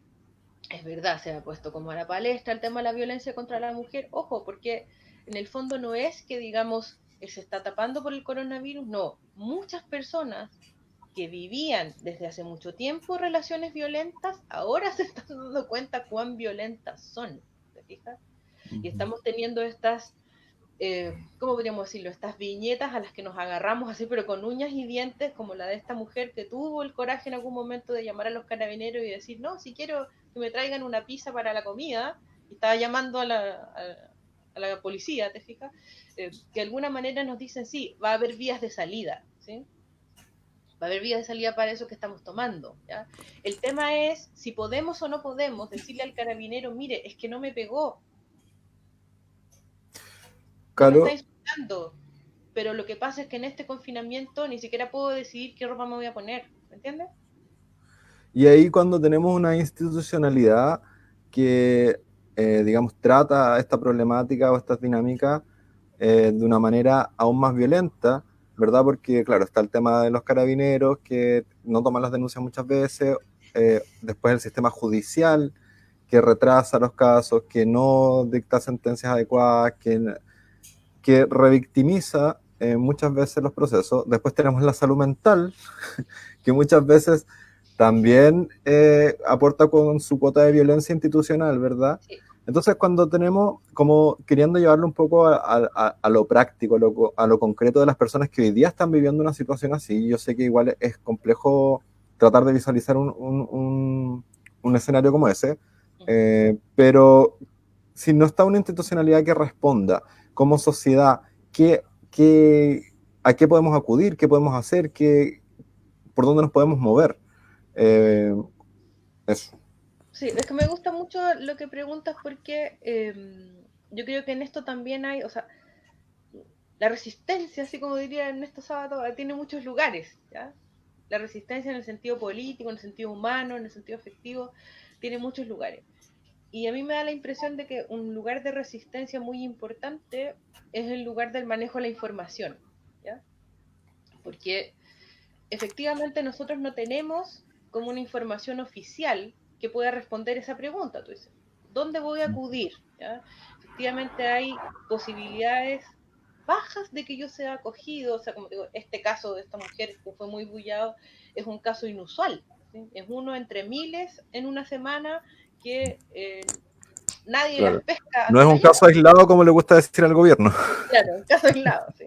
S2: es verdad, se ha puesto como a la palestra el tema de la violencia contra la mujer, ojo, porque en el fondo no es que, digamos, se está tapando por el coronavirus, no, muchas personas que vivían desde hace mucho tiempo relaciones violentas, ahora se están dando cuenta cuán violentas son, ¿te fijas? Y estamos teniendo estas, ¿cómo podríamos decirlo? Estas viñetas a las que nos agarramos así, pero con uñas y dientes, como la de esta mujer que tuvo el coraje en algún momento de llamar a los carabineros y decir, no, si quiero que me traigan una pizza para la comida, y estaba llamando a la policía, ¿te fijas? Que de alguna manera nos dicen, sí, va a haber vías de salida, ¿sí? Va a haber vías de salida para eso que estamos tomando, ¿ya? El tema es si podemos o no podemos decirle al carabinero, mire, es que no me pegó, no me está
S3: Claro,
S2: insultando, pero lo que pasa es que en este confinamiento ni siquiera puedo decidir qué ropa me voy a poner, ¿me entiendes?
S3: y ahí cuando tenemos una institucionalidad que, digamos, trata esta problemática o estas dinámicas de una manera aún más violenta, ¿verdad? Porque, claro, está el tema de los carabineros que no toman las denuncias muchas veces, después el sistema judicial que retrasa los casos, que no dicta sentencias adecuadas, que revictimiza muchas veces los procesos. Después tenemos la salud mental, que muchas veces también aporta con su cuota de violencia institucional, ¿verdad?
S2: Sí.
S3: Entonces, cuando tenemos, como queriendo llevarlo un poco a lo práctico, a lo concreto de las personas que hoy día están viviendo una situación así, yo sé que igual es complejo tratar de visualizar un escenario como ese, pero si no está una institucionalidad que responda como sociedad, ¿qué, qué, ¿a qué podemos acudir? ¿Qué podemos hacer? ¿Por dónde nos podemos mover? Eh, Eso.
S2: Sí, es que me gusta mucho lo que preguntas porque yo creo que en esto también hay, o sea, la resistencia, así como diría Ernesto Sábato, tiene muchos lugares, ¿ya? La resistencia en el sentido político, en el sentido humano, en el sentido afectivo, tiene muchos lugares. Y a mí me da la impresión de que un lugar de resistencia muy importante es el lugar del manejo de la información, ¿ya? Porque efectivamente nosotros no tenemos como una información oficial que pueda responder esa pregunta. Tú dices, ¿dónde voy a acudir? ¿Ya? Efectivamente hay posibilidades bajas de que yo sea acogido, o sea, como digo, este caso de esta mujer que fue muy bullado es un caso inusual, ¿sí? Es uno entre miles en una semana que nadie las
S3: Claro.
S2: pesca
S3: No
S2: así
S3: es
S2: la
S3: un
S2: lleva.
S3: caso aislado como le gusta decir al gobierno.
S2: Claro, un caso aislado, sí.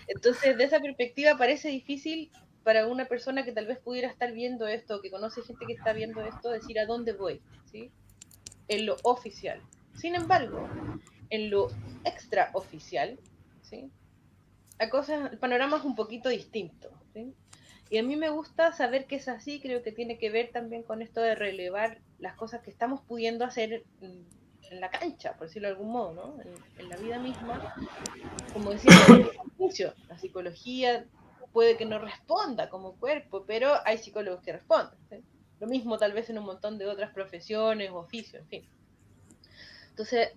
S2: Entonces, de esa perspectiva parece difícil para una persona que tal vez pudiera estar viendo esto, que conoce gente que está viendo esto, decir a dónde voy, ¿sí? En lo oficial. Sin embargo, en lo extraoficial, ¿sí? El panorama es un poquito distinto, ¿sí? Y a mí me gusta saber que es así, creo que tiene que ver también con esto de relevar las cosas que estamos pudiendo hacer en la cancha, por decirlo de algún modo, ¿no? En la vida misma, como decíamos al inicio, la psicología puede que no responda como cuerpo, pero hay psicólogos que responden, ¿sí? Lo mismo tal vez en un montón de otras profesiones, oficios, en fin. Entonces,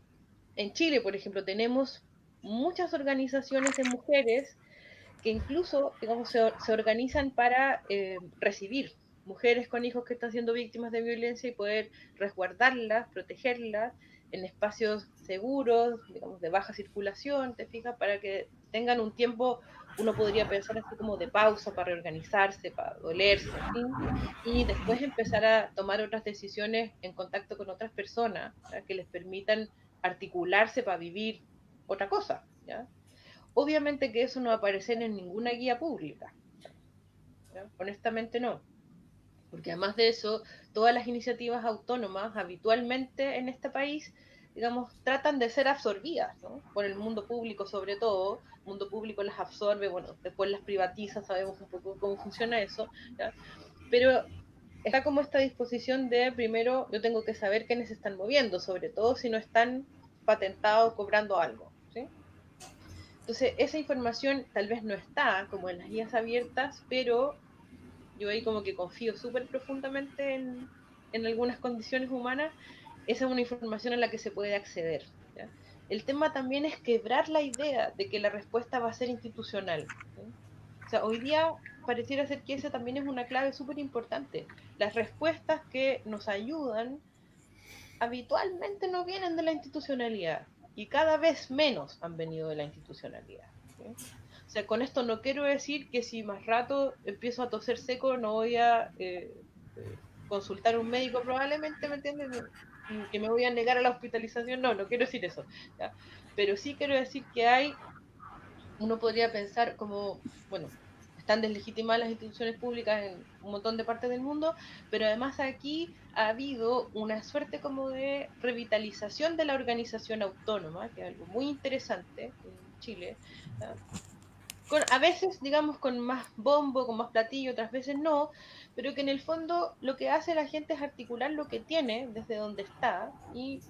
S2: en Chile, por ejemplo, tenemos muchas organizaciones de mujeres que incluso, digamos, se organizan para recibir mujeres con hijos que están siendo víctimas de violencia y poder resguardarlas, protegerlas en espacios seguros, digamos, de baja circulación, te fijas, para que tengan un tiempo, uno podría pensar así como de pausa para reorganizarse, para dolerse, en fin, y después empezar a tomar otras decisiones en contacto con otras personas, ¿ya? Que les permitan articularse para vivir otra cosa, ¿ya? Obviamente que eso no va a aparecer en ninguna guía pública, ¿ya? Honestamente no, porque además de eso, todas las iniciativas autónomas habitualmente en este país, digamos, tratan de ser absorbidas, ¿no? Por el mundo público sobre todo, el mundo público las absorbe, bueno, después las privatiza, sabemos un poco cómo funciona eso, ¿ya? Pero está como esta disposición de, primero, yo tengo que saber quiénes se están moviendo, sobre todo si no están patentados cobrando algo, ¿sí? Entonces, esa información tal vez no está como en las guías abiertas, pero yo ahí como que confío súper profundamente en algunas condiciones humanas. Esa es una información a la que se puede acceder, ¿ya? El tema también es quebrar la idea de que la respuesta va a ser institucional, ¿sí? O sea, hoy día pareciera ser que esa también es una clave súper importante. Las respuestas que nos ayudan habitualmente no vienen de la institucionalidad y cada vez menos han venido de la institucionalidad, ¿sí? O sea, con esto no quiero decir que si más rato empiezo a toser seco no voy a consultar a un médico probablemente, ¿me entiendes? que me voy a negar a la hospitalización, no quiero decir eso, ¿ya? Pero sí quiero decir que uno podría pensar como, bueno, están deslegitimadas las instituciones públicas en un montón de partes del mundo, pero además aquí ha habido una suerte como de revitalización de la organización autónoma, que es algo muy interesante en Chile, ¿ya? A veces, digamos, con más bombo, con más platillo, otras veces no, pero que en el fondo lo que hace la gente es articular lo que tiene desde donde está y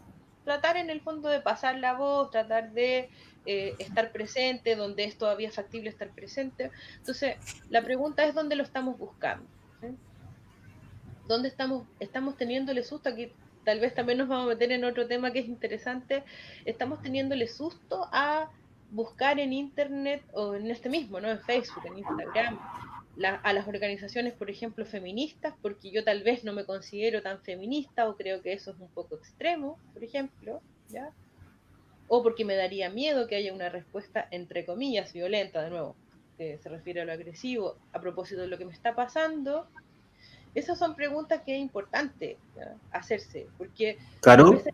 S2: tratar en el fondo de pasar la voz, tratar de estar presente donde es todavía factible estar presente. Entonces, la pregunta es dónde lo estamos buscando, ¿sí? ¿Dónde estamos teniéndole susto? Aquí tal vez también nos vamos a meter en otro tema que es interesante. Estamos teniéndole susto a buscar en internet o en este mismo, ¿no? En Facebook, en Instagram, a las organizaciones, por ejemplo, feministas, porque yo tal vez no me considero tan feminista o creo que eso es un poco extremo, por ejemplo, ¿ya? O porque me daría miedo que haya una respuesta, entre comillas, violenta, de nuevo, que se refiere a lo agresivo, a propósito de lo que me está pasando. Esas son preguntas que es importante, ¿ya?, hacerse, porque tal
S1: Claro.
S2: vez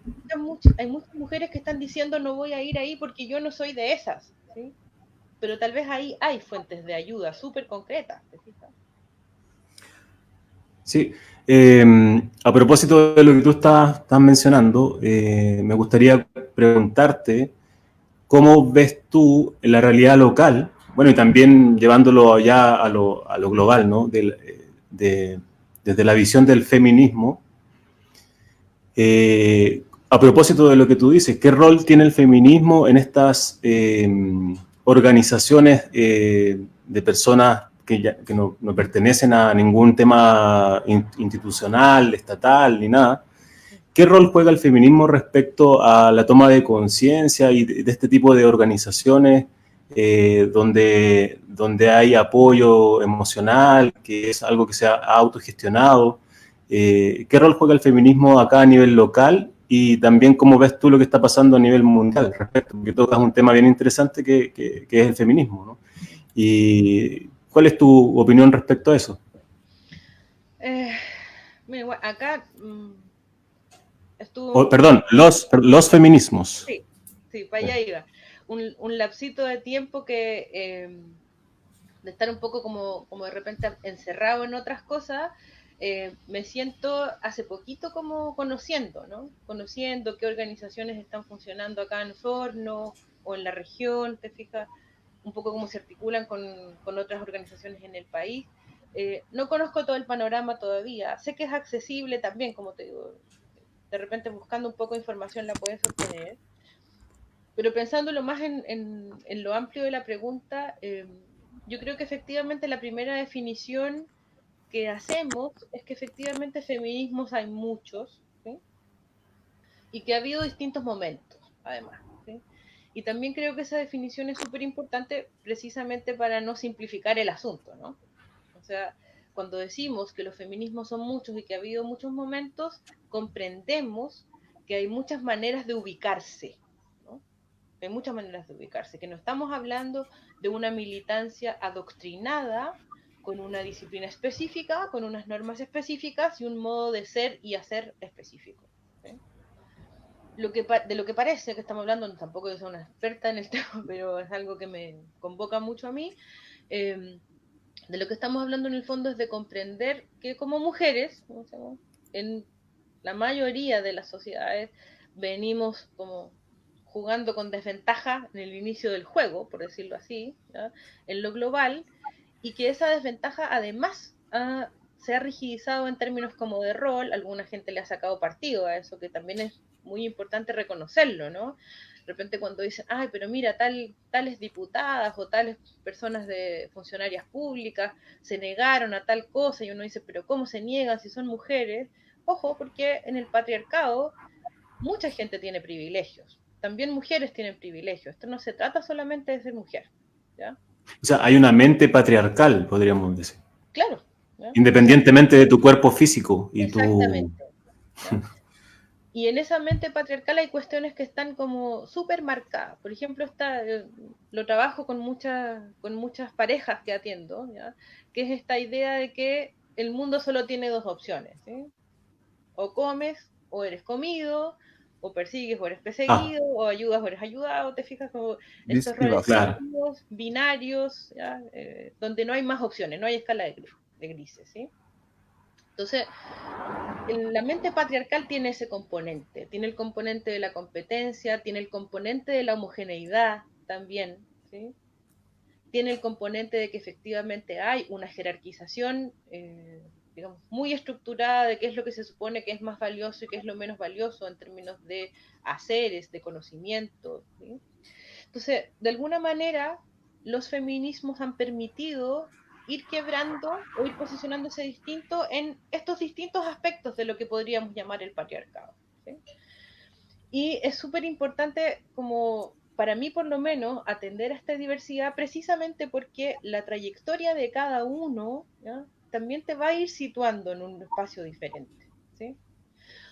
S2: hay muchas mujeres que están diciendo no voy a ir ahí porque yo no soy de esas, ¿sí? Pero tal vez ahí hay fuentes de ayuda súper concretas, ¿te fijas?
S1: Sí, a propósito de lo que tú estás mencionando, me gustaría preguntarte cómo ves tú la realidad local, bueno, y también llevándolo ya a lo global, ¿no? Desde la visión del feminismo. A propósito de lo que tú dices, ¿qué rol tiene el feminismo en estas organizaciones de personas que no pertenecen a ningún tema institucional, estatal, ni nada? ¿Qué rol juega el feminismo respecto a la toma de conciencia y de este tipo de organizaciones donde hay apoyo emocional, que es algo que se ha autogestionado? ¿Qué rol juega el feminismo acá a nivel local? Y también cómo ves tú lo que está pasando a nivel mundial respecto, porque tocas un tema bien interesante que es el feminismo, ¿no? ¿Y cuál es tu opinión respecto a eso?
S2: Eh, Mira, acá estuvo
S1: Perdón, los feminismos.
S2: sí, sí, para allá iba. Un lapsito de tiempo que de estar un poco como de repente encerrado en otras cosas, me siento hace poquito como conociendo, ¿no? Conociendo qué organizaciones están funcionando acá en Osorno o en la región, te fijas, un poco cómo se articulan con otras organizaciones en el país. No conozco todo el panorama todavía, sé que es accesible también, como te digo, de repente buscando un poco de información la puedes obtener, pero pensándolo más en lo amplio de la pregunta, yo creo que efectivamente la primera definición que hacemos es que efectivamente feminismos hay muchos, ¿sí? Y que ha habido distintos momentos, además, ¿sí? Y también creo que esa definición es súper importante precisamente para no simplificar el asunto, ¿no? O sea, cuando decimos que los feminismos son muchos y que ha habido muchos momentos, comprendemos que hay muchas maneras de ubicarse, ¿no? Hay muchas maneras de ubicarse, que no estamos hablando de una militancia adoctrinada con una disciplina específica, con unas normas específicas y un modo de ser y hacer específico, ¿sí? De lo que parece que estamos hablando, tampoco yo soy una experta en el tema, pero es algo que me convoca mucho a mí, de lo que estamos hablando en el fondo es de comprender que como mujeres, ¿no?, en la mayoría de las sociedades venimos como jugando con desventaja en el inicio del juego, por decirlo así, ¿ya?, en lo global, y que esa desventaja además se ha rigidizado en términos como de rol, alguna gente le ha sacado partido a eso, que también es muy importante reconocerlo, ¿no? De repente cuando dicen, ay, pero mira, tales diputadas o tales personas de funcionarias públicas se negaron a tal cosa, y uno dice, pero ¿cómo se niegan si son mujeres? Ojo, porque en el patriarcado mucha gente tiene privilegios, también mujeres tienen privilegios, esto no se trata solamente de ser mujer, ¿ya?
S1: O sea, hay una mente patriarcal, podríamos decir.
S2: Claro, ¿ya? O sea,
S1: Independientemente de tu cuerpo físico y tu...
S2: exactamente, ¿ya? Y en esa mente patriarcal hay cuestiones que están como súper marcadas. Por ejemplo, lo trabajo con muchas parejas que atiendo, ¿ya?, que es esta idea de que el mundo solo tiene dos opciones, ¿sí? O comes O eres comido, o persigues o eres perseguido, o ayudas o eres ayudado, te fijas como estos roles binarios, ¿ya? Donde no hay más opciones, no hay escala de grises, ¿sí? Entonces, la mente patriarcal tiene ese componente, tiene el componente de la competencia, tiene el componente de la homogeneidad también, ¿sí? Tiene el componente de que efectivamente hay una jerarquización, digamos, muy estructurada de qué es lo que se supone que es más valioso y qué es lo menos valioso en términos de haceres, de conocimiento, ¿sí? Entonces, de alguna manera, los feminismos han permitido ir quebrando o ir posicionándose distinto en estos distintos aspectos de lo que podríamos llamar el patriarcado, ¿sí? Y es súper importante, como para mí por lo menos, atender a esta diversidad precisamente porque la trayectoria de cada uno, ¿ya? También te va a ir situando en un espacio diferente, ¿sí?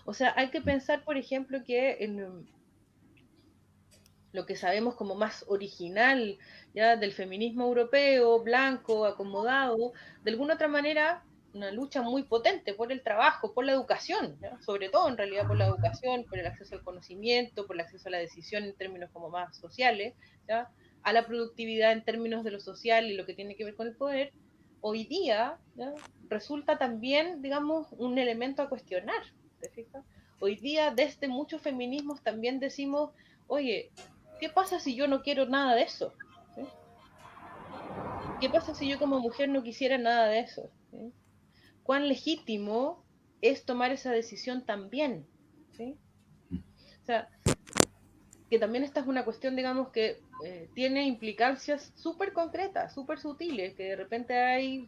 S2: O sea, hay que pensar, por ejemplo, que en lo que sabemos como más original, ya del feminismo europeo, blanco, acomodado, de alguna otra manera una lucha muy potente por el trabajo, por la educación, ¿ya? Sobre todo en realidad por la educación, por el acceso al conocimiento, por el acceso a la decisión en términos como más sociales, ¿ya? A la productividad en términos de lo social y lo que tiene que ver con el poder, hoy día, ¿ya? Resulta también, digamos, un elemento a cuestionar, ¿te fijas? Hoy día desde muchos feminismos también decimos, oye, ¿qué pasa si yo no quiero nada de eso? ¿Sí? ¿Qué pasa si yo como mujer no quisiera nada de eso? ¿Sí? ¿Cuán legítimo es tomar esa decisión también? ¿Sí? O sea, que también esta es una cuestión, digamos, que tiene implicancias súper concretas, súper sutiles, que de repente hay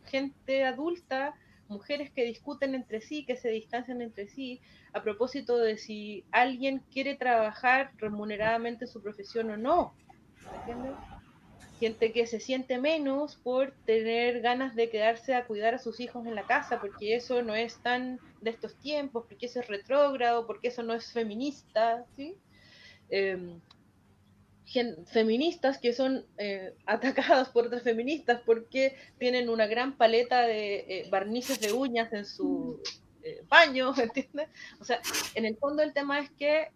S2: gente adulta, mujeres que discuten entre sí, que se distancian entre sí, a propósito de si alguien quiere trabajar remuneradamente su profesión o no, ¿me entiendes? Gente que se siente menos por tener ganas de quedarse a cuidar a sus hijos en la casa, porque eso no es tan de estos tiempos, porque eso es retrógrado, porque eso no es feminista, ¿sí? Eh, feministas que son atacadas por otras feministas porque tienen una gran paleta de barnices de uñas en su baño, ¿entiendes? O sea, en el fondo el tema es que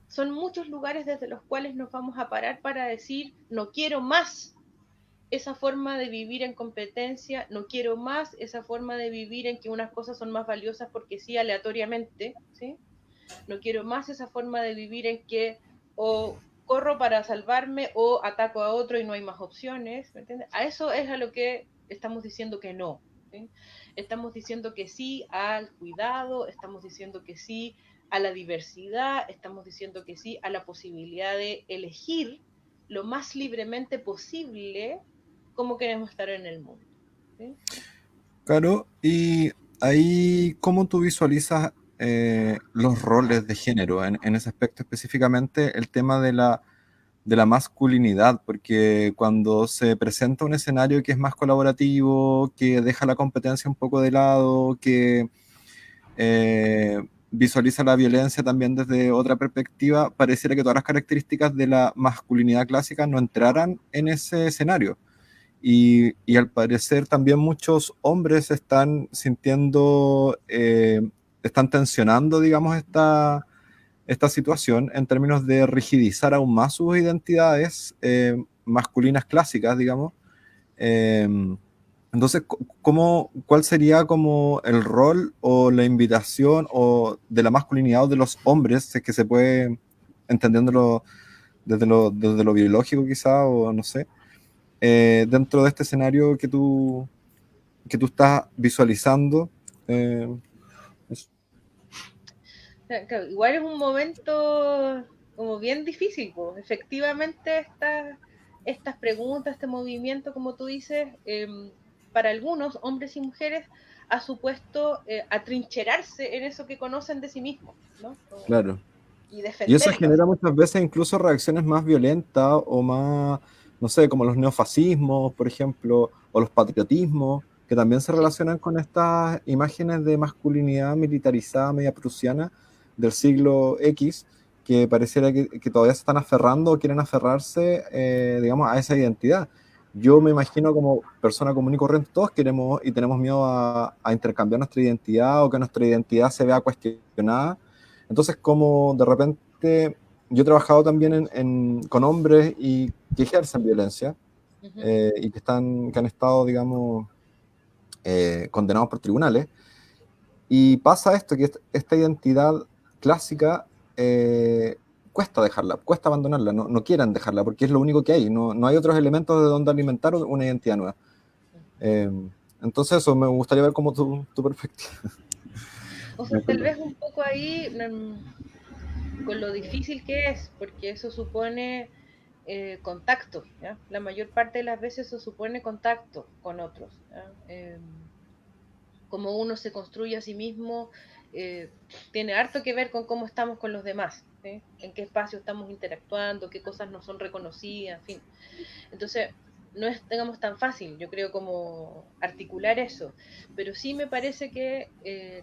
S2: son muchos lugares desde los cuales nos vamos a parar para decir, no quiero más esa forma de vivir en competencia, no quiero más esa forma de vivir en que unas cosas son más valiosas porque sí, aleatoriamente, ¿sí? No quiero más esa forma de vivir en que o corro para salvarme o ataco a otro y no hay más opciones, ¿me entiendes? A eso es a lo que estamos diciendo que no, ¿sí? Estamos diciendo que sí al cuidado, estamos diciendo que sí a la diversidad, estamos diciendo que sí a la posibilidad de elegir lo más libremente posible cómo queremos estar en el mundo, ¿sí?
S3: Claro, y ahí, ¿cómo tú visualizas los roles de género en ese aspecto específicamente, el tema de la masculinidad? Porque cuando se presenta un escenario que es más colaborativo, que deja la competencia un poco de lado, que visualiza la violencia también desde otra perspectiva, pareciera que todas las características de la masculinidad clásica no entraran en ese escenario. Y al parecer también muchos hombres están sintiendo, están tensionando, digamos, esta situación en términos de rigidizar aún más sus identidades masculinas clásicas, digamos. Eh, entonces, ¿cuál sería como el rol o la invitación o de la masculinidad o de los hombres, si es que se puede, entendiéndolo desde lo biológico quizá, o no sé, dentro de este escenario que tú estás visualizando? Eso.
S2: Claro, igual es un momento como bien difícil, pues. Efectivamente estas preguntas, este movimiento, como tú dices, para algunos, hombres y mujeres, ha supuesto atrincherarse en eso que conocen de sí mismos, ¿no?
S3: Claro.
S2: Y
S3: Y eso
S2: defenderlo.
S3: genera muchas veces incluso reacciones más violentas o más, no sé, como los neofascismos, por ejemplo, o los patriotismos, que también se
S2: Sí,
S3: relacionan con estas imágenes de masculinidad militarizada media prusiana del siglo X, que pareciera que todavía se están aferrando o quieren aferrarse, digamos, a esa identidad. yo me imagino como persona común y corriente, todos queremos y tenemos miedo a intercambiar nuestra identidad o que nuestra identidad se vea cuestionada. Entonces, como de repente, yo he trabajado también con hombres y que ejercen violencia y que han estado, digamos, condenados por tribunales. Y pasa esto, que esta identidad clásica cuesta dejarla, cuesta abandonarla, no quieren dejarla, porque es lo único que hay, no hay otros elementos de donde alimentar una identidad nueva. Entonces eso, me gustaría ver como tu perspectiva.
S2: O sea, tal vez un poco ahí, con lo difícil que es, porque eso supone contacto, ¿ya? La mayor parte de las veces eso supone contacto con otros, ¿ya? Como uno se construye a sí mismo, tiene harto que ver con cómo estamos con los demás, ¿sí? En qué espacio estamos interactuando, qué cosas no son reconocidas, en fin. Entonces, no es, digamos, tan fácil, yo creo, como articular eso, pero sí me parece que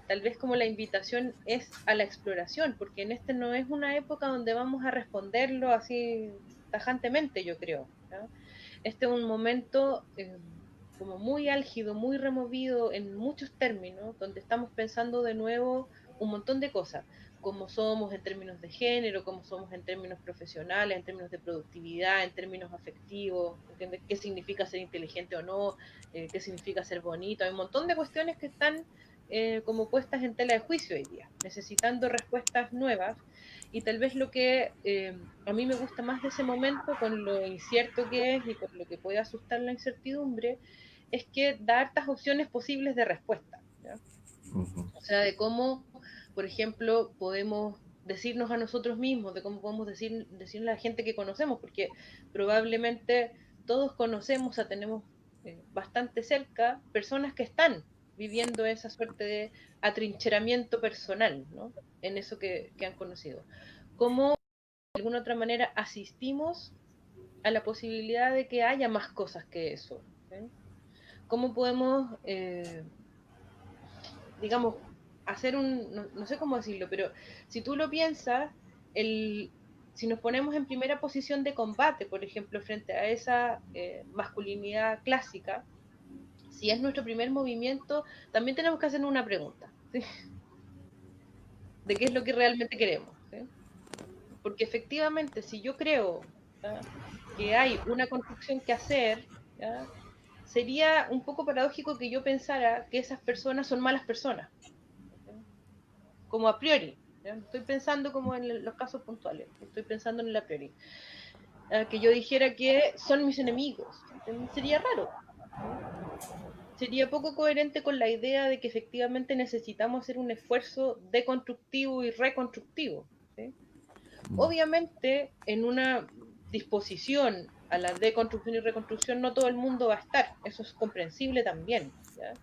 S2: tal vez como la invitación es a la exploración, porque en este no es una época donde vamos a responderlo así tajantemente, yo creo, ¿no? Este es un momento como muy álgido, muy removido en muchos términos, donde estamos pensando de nuevo un montón de cosas, cómo somos en términos de género, cómo somos en términos profesionales, en términos de productividad, en términos afectivos, ¿entiendes? ¿Qué significa ser inteligente o no? ¿Qué significa ser bonito? Hay un montón de cuestiones que están como puestas en tela de juicio hoy día, necesitando respuestas nuevas, y tal vez lo que a mí me gusta más de ese momento, con lo incierto que es y con lo que puede asustar la incertidumbre, es que da hartas opciones posibles de respuesta, ¿ya? O sea, de cómo, por ejemplo, podemos decirnos a nosotros mismos, de cómo podemos decirle a la gente que conocemos, porque probablemente todos conocemos, o tenemos bastante cerca personas que están viviendo esa suerte de atrincheramiento personal, ¿no? En eso que han conocido. ¿Cómo de alguna otra manera asistimos a la posibilidad de que haya más cosas que eso? ¿Sí? ¿Cómo podemos digamos, hacer no sé cómo decirlo, pero si tú lo piensas, si nos ponemos en primera posición de combate, por ejemplo, frente a esa masculinidad clásica, si es nuestro primer movimiento, también tenemos que hacernos una pregunta, ¿sí? De qué es lo que realmente queremos, ¿sí? Porque efectivamente, si yo creo, ¿ya?, que hay una construcción que hacer, ¿ya?, sería un poco paradójico que yo pensara que esas personas son malas personas, como a priori, ¿ya? Estoy pensando como en los casos puntuales, estoy pensando en el a priori, que yo dijera que son mis enemigos, ¿entiendes? Sería raro, ¿sí? Sería poco coherente con la idea de que efectivamente necesitamos hacer un esfuerzo deconstructivo y reconstructivo, ¿sí? Obviamente, en una disposición a la deconstrucción y reconstrucción no todo el mundo va a estar, eso es comprensible también, ¿ya?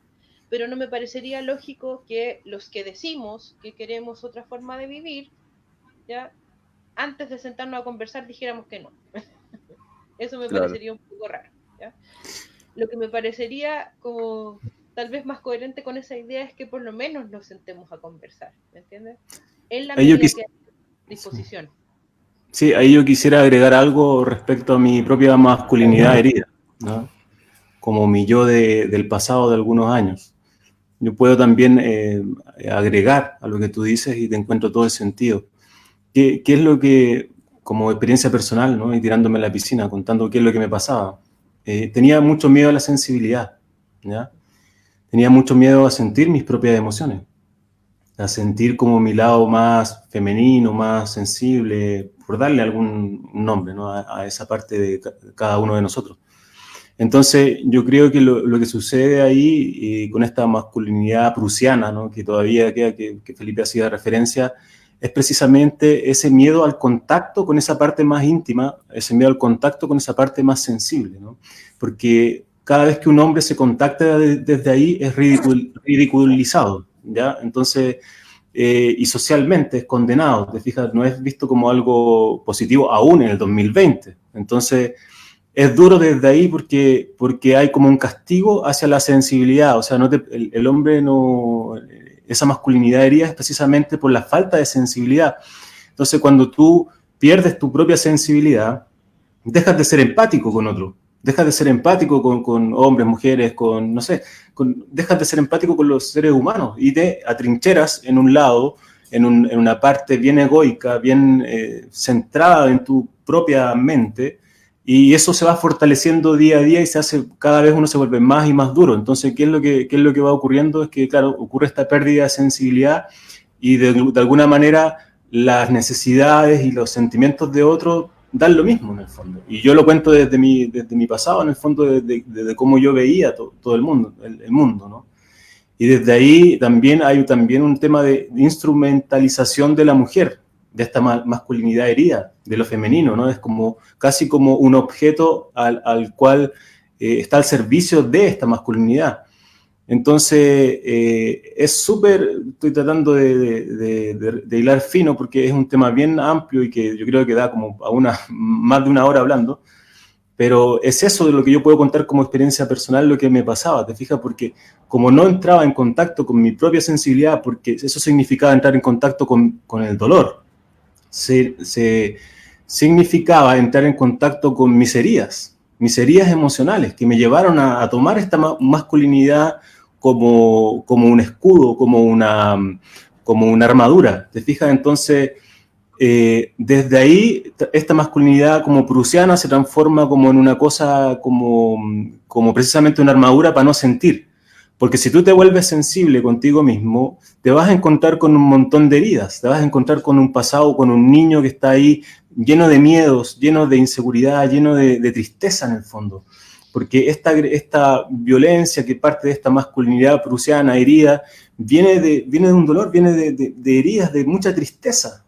S2: Pero no me parecería lógico que los que decimos que queremos otra forma de vivir, ¿ya?, antes de sentarnos a conversar dijéramos que no. Eso me parecería un poco raro, ¿ya? Lo que me parecería como tal vez más coherente con esa idea es que por lo menos nos sentemos a conversar, ¿me entiendes? En la medida que hay disposición.
S1: Sí, ahí yo quisiera agregar algo respecto a mi propia masculinidad herida, ¿no? Como mi yo del pasado de algunos años. Yo puedo también agregar a lo que tú dices y te encuentro todo el sentido. ¿Qué es lo que, como experiencia personal, ¿no?, y tirándome a la piscina, contando qué es lo que me pasaba? Tenía mucho miedo a la sensibilidad, ¿ya? Tenía mucho miedo a sentir mis propias emociones, a sentir como mi lado más femenino, más sensible, por darle algún nombre, ¿no?, a esa parte de cada uno de nosotros. Entonces, yo creo que lo que sucede ahí, con esta masculinidad prusiana, ¿no?, que todavía queda, que Felipe hacía referencia, es precisamente ese miedo al contacto con esa parte más íntima, ese miedo al contacto con esa parte más sensible, ¿no? Porque cada vez que un hombre se contacta desde ahí es ridiculizado, ¿ya? Entonces, y socialmente es condenado, te fijas, no es visto como algo positivo aún en el 2020. Entonces, es duro desde ahí porque hay como un castigo hacia la sensibilidad, o sea, el hombre no, esa masculinidad herida es precisamente por la falta de sensibilidad. Entonces, cuando tú pierdes tu propia sensibilidad, dejas de ser empático con otro, Dejas de ser empático con hombres, mujeres, con, no sé, dejas de ser empático con los seres humanos y te atrincheras en un lado, en una parte bien egoica, bien centrada en tu propia mente, y eso se va fortaleciendo día a día y cada vez uno se vuelve más y más duro. Entonces, ¿qué es lo que va ocurriendo? Es que, claro, ocurre esta pérdida de sensibilidad y de alguna manera las necesidades y los sentimientos de otros dan lo mismo en el fondo. Y yo lo cuento desde mi pasado, en el fondo, desde cómo yo veía todo el mundo, el mundo, ¿no? Y desde ahí también hay un tema de instrumentalización de la mujer, de esta masculinidad herida, de lo femenino, ¿no? Es casi como un objeto al cual está al servicio de esta masculinidad. Entonces, es estoy tratando de hilar fino porque es un tema bien amplio y que yo creo que da como más de una hora hablando, pero es eso de lo que yo puedo contar como experiencia personal, lo que me pasaba, ¿te fijas? Porque como no entraba en contacto con mi propia sensibilidad, porque eso significaba entrar en contacto con el dolor, significaba entrar en contacto con mis heridas emocionales, que me llevaron a tomar esta masculinidad como un escudo, como una armadura, ¿te fijas? Entonces, desde ahí, esta masculinidad como prusiana se transforma como en una cosa, como precisamente una armadura para no sentir. Porque si tú te vuelves sensible contigo mismo, te vas a encontrar con un montón de heridas, te vas a encontrar con un pasado, con un niño que está ahí lleno de miedos, lleno de inseguridad, lleno de tristeza en el fondo. Porque esta violencia que parte de esta masculinidad prusiana, herida, viene de un dolor, viene de heridas, de mucha tristeza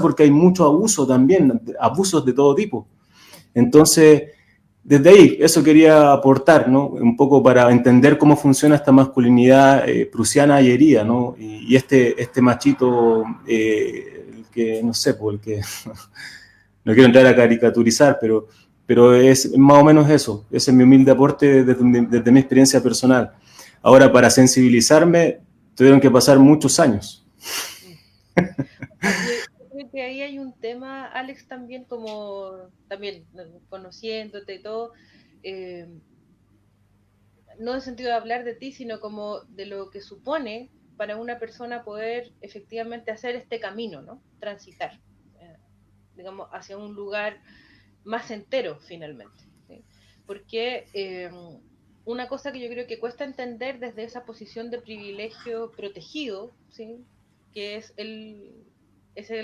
S1: porque hay mucho abuso también, abusos de todo tipo. Entonces, desde ahí, eso quería aportar, ¿no? Un poco para entender cómo funciona esta masculinidad prusiana y herida, ¿no? Y este machito, el que, no sé, el que, no quiero entrar a caricaturizar, pero es más o menos eso. Ese es mi humilde aporte desde mi experiencia personal. Ahora, para sensibilizarme, tuvieron que pasar muchos años.
S2: Yo creo que ahí hay un tema, Alex, también conociéndote y todo, no en el sentido de hablar de ti, sino como de lo que supone para una persona poder efectivamente hacer este camino, ¿no? Transitar, digamos, hacia un lugar más entero finalmente, ¿sí? Porque una cosa que yo creo que cuesta entender desde esa posición de privilegio protegido, ¿sí? Que es el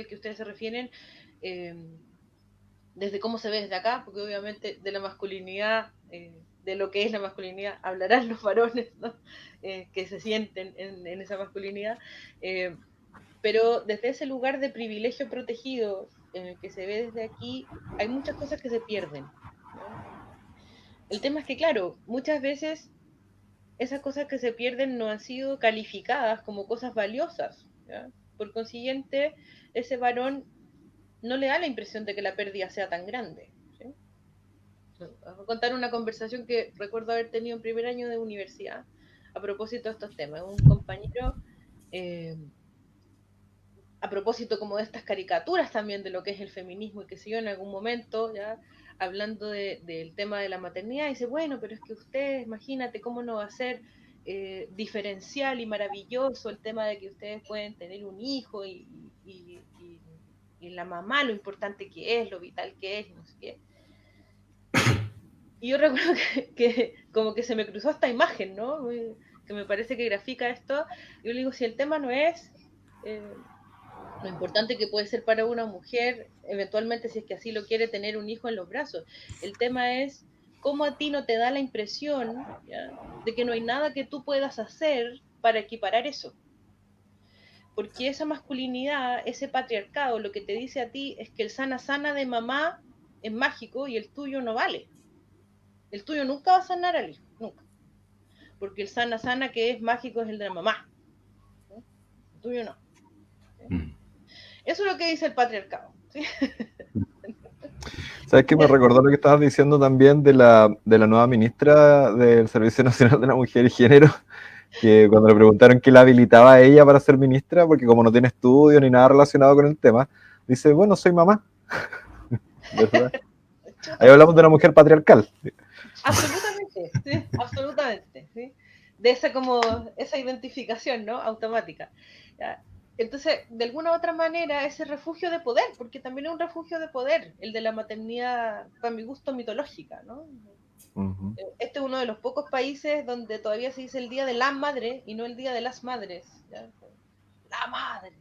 S2: que ustedes se refieren, desde cómo se ve desde acá, porque obviamente de la masculinidad, de lo que es la masculinidad, hablarán los varones, ¿no? Que se sienten en esa masculinidad, pero desde ese lugar de privilegio protegido que se ve desde aquí, hay muchas cosas que se pierden, ¿no? El tema es que, claro, muchas veces esas cosas que se pierden no han sido calificadas como cosas valiosas, ¿ya? Por consiguiente, ese varón no le da la impresión de que la pérdida sea tan grande, ¿sí? Voy a contar una conversación que recuerdo haber tenido en primer año de universidad a propósito de estos temas. Un compañero, a propósito como de estas caricaturas también de lo que es el feminismo y que sé yo, en algún momento, ya hablando del tema de la maternidad, dice, bueno, pero es que ustedes, imagínate cómo no va a ser diferencial y maravilloso el tema de que ustedes pueden tener un hijo y la mamá, lo importante que es, lo vital que es, no sé qué. Y yo recuerdo que como que se me cruzó esta imagen, ¿no? Que me parece que grafica esto. Yo le digo, si el tema no es lo importante que puede ser para una mujer, eventualmente si es que así lo quiere, tener un hijo en los brazos. El tema es cómo a ti no te da la impresión, ¿ya?, de que no hay nada que tú puedas hacer para equiparar eso. Porque esa masculinidad, ese patriarcado, lo que te dice a ti es que el sana de mamá es mágico y el tuyo no vale. El tuyo nunca va a sanar al hijo, nunca. Porque el sana que es mágico es el de la mamá, ¿sí? El tuyo no. ¿Sí? Eso es lo que dice el patriarcado, ¿sí?
S3: ¿Sabes qué? Me recordó lo que estabas diciendo también de la nueva ministra del Servicio Nacional de la Mujer y Género, que cuando le preguntaron qué la habilitaba a ella para ser ministra, porque como no tiene estudio ni nada relacionado con el tema, dice, bueno, soy mamá. ¿Verdad? Ahí hablamos de una mujer patriarcal.
S2: Absolutamente, sí, absolutamente, ¿sí? De esa identificación, ¿no? Automática. ¿Ya? Entonces, de alguna u otra manera, ese refugio de poder, porque también es un refugio de poder, el de la maternidad, para mi gusto, mitológica, ¿no?
S3: Uh-huh.
S2: Este es uno de los pocos países donde todavía se dice el día de la madre y no el día de las madres, ¿ya? La madre.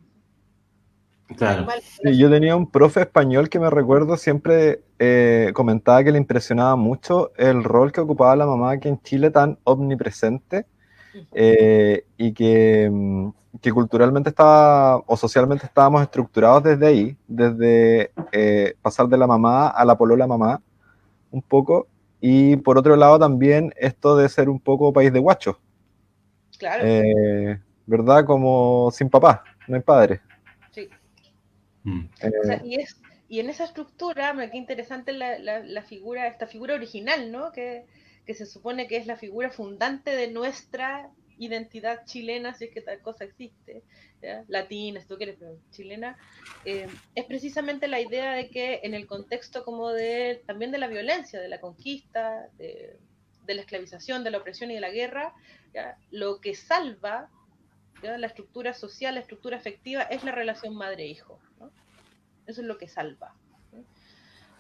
S1: Claro.
S3: Sí, yo tenía un profe español que me recuerdo siempre comentaba que le impresionaba mucho el rol que ocupaba la mamá aquí en Chile tan omnipresente y que culturalmente estaba o socialmente estábamos estructurados desde ahí, desde pasar de la mamá a la polola mamá un poco, y por otro lado también esto de ser un poco país de guachos,
S2: Claro.
S3: ¿Verdad? Como sin papá, no hay padre.
S2: Sí. O sea, y en esa estructura, qué interesante la figura, esta figura original, ¿no? Que se supone que es la figura fundante de nuestra identidad chilena, si es que tal cosa existe, ¿ya? Latina, si tú quieres, pero chilena, es precisamente la idea de que en el contexto como también de la violencia, de la conquista, de la esclavización, de la opresión y de la guerra, ¿ya? Lo que salva, ¿ya? La estructura social, la estructura afectiva, es la relación madre-hijo, ¿no? Eso es lo que salva.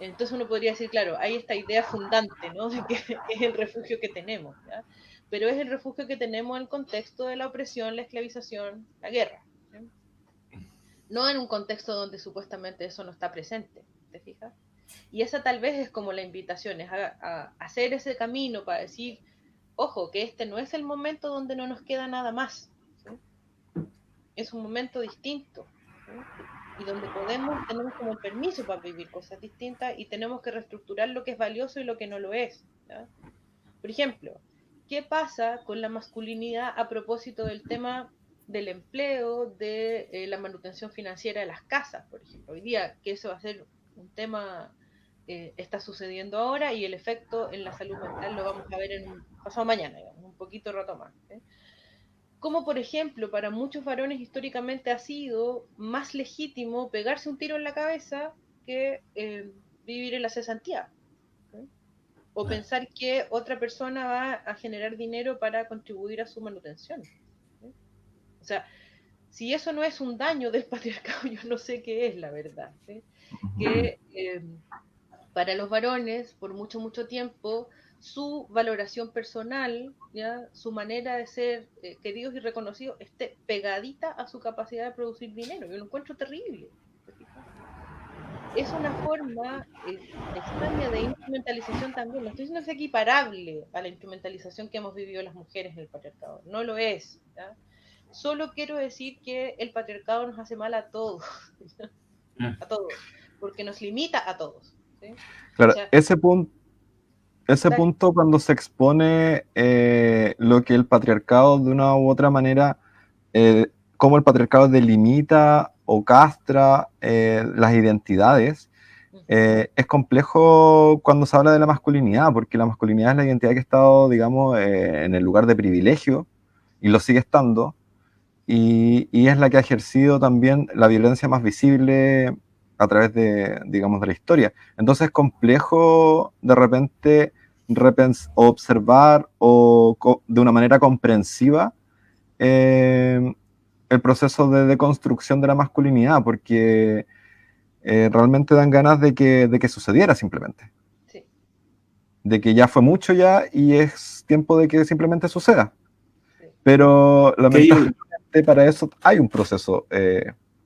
S2: Entonces uno podría decir, claro, hay esta idea fundante, ¿no? De que es el refugio que tenemos, ¿ya? Pero es el refugio que tenemos en el contexto de la opresión, la esclavización, la guerra, ¿sí? No en un contexto donde supuestamente eso no está presente, ¿te fijas? Y esa tal vez es como la invitación, es a hacer ese camino para decir, ojo, que este no es el momento donde no nos queda nada más, ¿sí? Es un momento distinto, ¿sí? Y donde tenemos como el permiso para vivir cosas distintas y tenemos que reestructurar lo que es valioso y lo que no lo es, ¿ya? Por ejemplo, ¿qué pasa con la masculinidad a propósito del tema del empleo, de la manutención financiera de las casas, por ejemplo? Hoy día, que eso va a ser un tema, está sucediendo ahora y el efecto en la salud mental lo vamos a ver pasado mañana, digamos, un poquito rato más, ¿sí? Como por ejemplo, para muchos varones históricamente ha sido más legítimo pegarse un tiro en la cabeza que vivir en la cesantía, ¿sí? O pensar que otra persona va a generar dinero para contribuir a su manutención, ¿sí? O sea, si eso no es un daño del patriarcado, yo no sé qué es, la verdad, ¿sí? Que para los varones, por mucho, mucho tiempo, su valoración personal, ¿ya? Su manera de ser queridos y reconocidos, esté pegadita a su capacidad de producir dinero. Yo lo encuentro terrible. Es una forma extraña de instrumentalización también. No estoy diciendo que es equiparable a la instrumentalización que hemos vivido las mujeres en el patriarcado. No lo es, ¿ya? Solo quiero decir que el patriarcado nos hace mal a todos. A todos. Porque nos limita a todos, ¿sí?
S3: Claro,
S2: O sea,
S3: ese punto cuando se expone lo que el patriarcado de una u otra manera, cómo el patriarcado delimita o castra las identidades, es complejo cuando se habla de la masculinidad, porque la masculinidad es la identidad que ha estado, digamos, en el lugar de privilegio y lo sigue estando, y es la que ha ejercido también la violencia más visible a través de, digamos, de la historia. Entonces es complejo de repente observar de una manera comprensiva el proceso de deconstrucción de la masculinidad, porque realmente dan ganas de que sucediera simplemente.
S2: sí.
S3: De que ya fue mucho ya y es tiempo de que simplemente suceda. Sí. Pero lamentablemente para eso hay un proceso,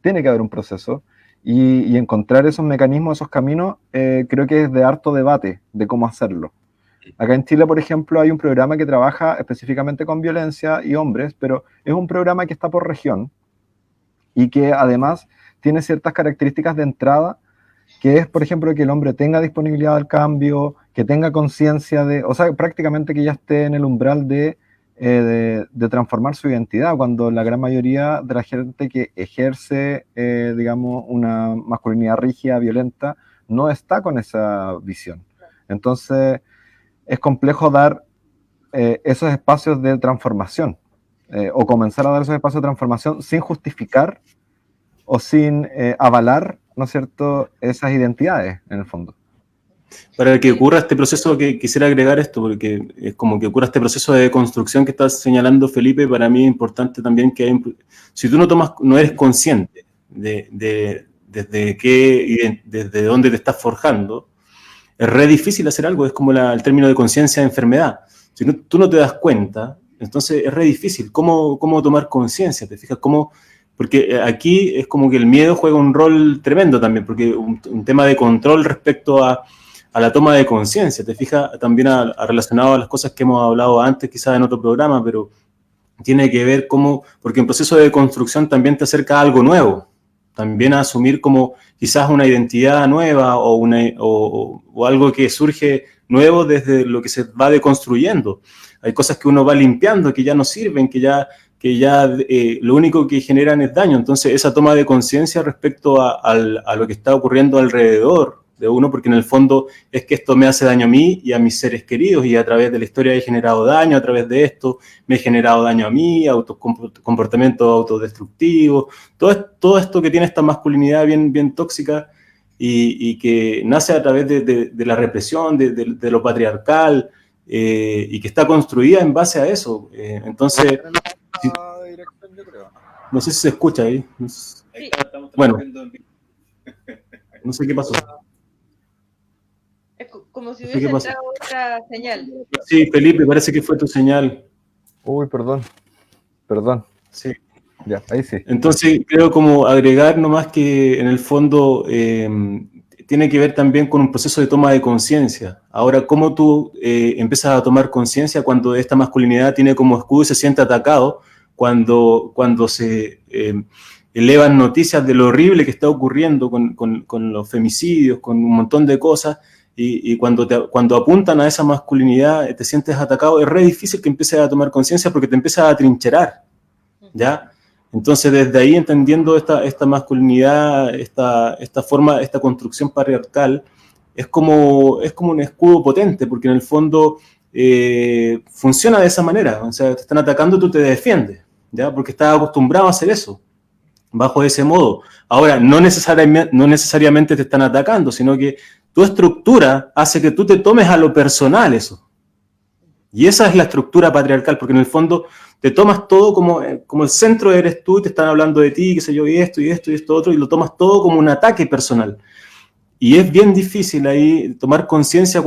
S3: tiene que haber un proceso, y encontrar esos mecanismos, esos caminos, creo que es de harto debate de cómo hacerlo. Acá en Chile, por ejemplo, hay un programa que trabaja específicamente con violencia y hombres, pero es un programa que está por región y que además tiene ciertas características de entrada, que es, por ejemplo, que el hombre tenga disponibilidad al cambio, que tenga conciencia o sea, prácticamente que ya esté en el umbral de transformar su identidad, cuando la gran mayoría de la gente que ejerce, digamos, una masculinidad rígida, violenta, no está con esa visión. Entonces, es complejo dar esos espacios de transformación, o comenzar a dar esos espacios de transformación sin justificar o sin avalar, ¿no es cierto?, esas identidades, en el fondo.
S1: Para que ocurra este proceso, que quisiera agregar esto, porque es como que ocurra este proceso de construcción que está señalando Felipe. Para mí es importante también que si tú no eres consciente desde dónde te estás forjando, es re difícil hacer algo. Es como el término de conciencia de enfermedad. Si tú no te das cuenta, entonces es re difícil. ¿Cómo tomar conciencia? ¿Te fijas? Porque aquí es como que el miedo juega un rol tremendo también, porque un tema de control respecto a la toma de conciencia. Te fijas también relacionado a las cosas que hemos hablado antes, quizás en otro programa, pero tiene que ver porque en proceso de construcción también te acerca a algo nuevo, también a asumir como quizás una identidad nueva o algo que surge nuevo desde lo que se va deconstruyendo. Hay cosas que uno va limpiando, que ya no sirven, que ya lo único que generan es daño. Entonces, esa toma de conciencia respecto a lo que está ocurriendo alrededor de uno, porque en el fondo es que esto me hace daño a mí y a mis seres queridos, y a través de la historia he generado daño, a través de esto me he generado daño a mí, comportamientos autodestructivos, todo esto que tiene esta masculinidad bien tóxica y que nace a través de la represión, de lo patriarcal, y que está construida en base a eso. Entonces, no sé si se escucha ahí. Bueno, no sé qué pasó.
S2: Es como si hubiese entrado otra señal.
S1: Sí, Felipe, parece que fue tu señal.
S3: Uy, perdón.
S1: Sí.
S3: Ya, ahí sí.
S1: Entonces, creo como agregar nomás que en el fondo tiene que ver también con un proceso de toma de conciencia. Ahora, ¿cómo tú empiezas a tomar conciencia cuando esta masculinidad tiene como escudo y se siente atacado? Cuando se elevan noticias de lo horrible que está ocurriendo con los femicidios, con un montón de cosas, y cuando apuntan a esa masculinidad te sientes atacado, es re difícil que empieces a tomar conciencia porque te empiezas a trincherar, ¿ya? Entonces, desde ahí, entendiendo esta masculinidad, esta forma, esta construcción patriarcal, es como un escudo potente, porque en el fondo funciona de esa manera. O sea, te están atacando, tú te defiendes, ¿ya? Porque estás acostumbrado a hacer eso, bajo ese modo. Ahora, no necesariamente te están atacando, sino que tu estructura hace que tú te tomes a lo personal eso. Y esa es la estructura patriarcal, porque en el fondo te tomas todo como el centro eres tú, y te están hablando de ti, qué sé yo, y esto otro, y lo tomas todo como un ataque personal. Y es bien difícil ahí tomar conciencia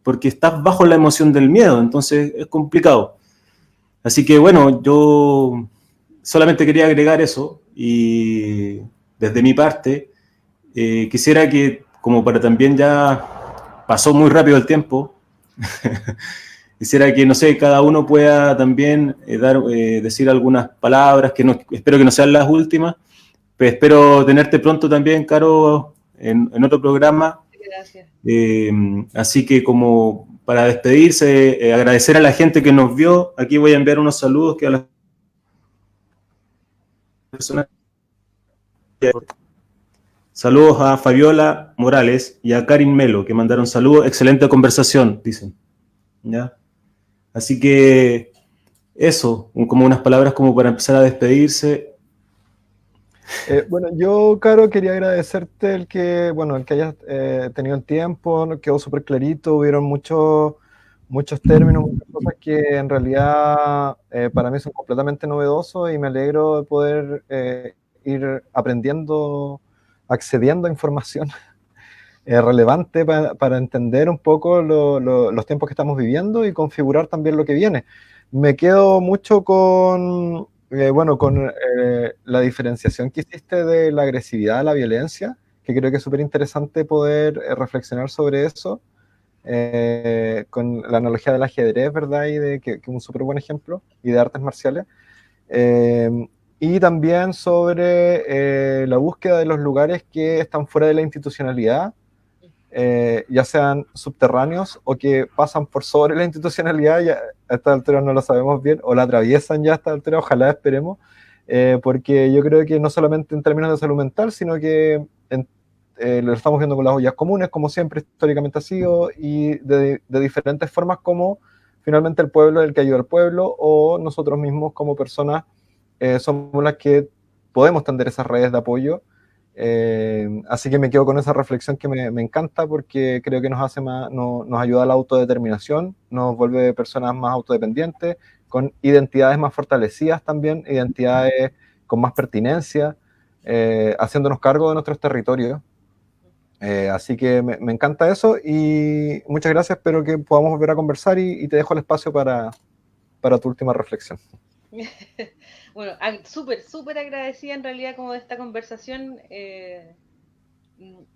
S1: porque estás bajo la emoción del miedo, entonces es complicado. Así que bueno, yo solamente quería agregar eso, y desde mi parte quisiera que, como para también ya pasó muy rápido el tiempo, quisiera que, no sé, cada uno pueda también decir algunas palabras, espero que no sean las últimas, pero espero tenerte pronto también, Caro, en otro programa.
S2: Gracias.
S1: Así que como para despedirse, agradecer a la gente que nos vio. Aquí voy a enviar unos saludos que a las personas. Saludos a Fabiola Morales y a Karin Melo, que mandaron saludos. Excelente conversación, dicen. ¿Ya? Así que eso, como unas palabras como para empezar a despedirse.
S3: Bueno, yo, Caro, quería agradecerte el que hayas tenido el tiempo, quedó súper clarito, hubieron muchos términos, muchas cosas que en realidad para mí son completamente novedosos, y me alegro de poder ir aprendiendo, accediendo a información relevante para entender un poco los tiempos que estamos viviendo y configurar también lo que viene. Me quedo mucho con la diferenciación que hiciste de la agresividad a la violencia, que creo que es súper interesante poder reflexionar sobre eso, con la analogía del ajedrez, ¿verdad? Y que es un súper buen ejemplo, y de artes marciales. Y también sobre la búsqueda de los lugares que están fuera de la institucionalidad, ya sean subterráneos o que pasan por sobre la institucionalidad, ya a esta altura no lo sabemos bien, o la atraviesan ya a esta altura, ojalá esperemos, porque yo creo que no solamente en términos de salud mental, sino que lo estamos viendo con las ollas comunes, como siempre históricamente ha sido, y de diferentes formas, como finalmente el pueblo es el que ayuda al pueblo, o nosotros mismos como personas somos las que podemos tender esas redes de apoyo. Así que me quedo con esa reflexión que me encanta, porque creo que nos hace nos ayuda a la autodeterminación, nos vuelve personas más autodependientes, con identidades más fortalecidas también, identidades con más pertinencia, haciéndonos cargo de nuestros territorios. Así que me encanta eso, y muchas gracias, espero que podamos volver a conversar, y te dejo el espacio para tu última reflexión.
S2: Bueno, súper agradecida en realidad como de esta conversación, en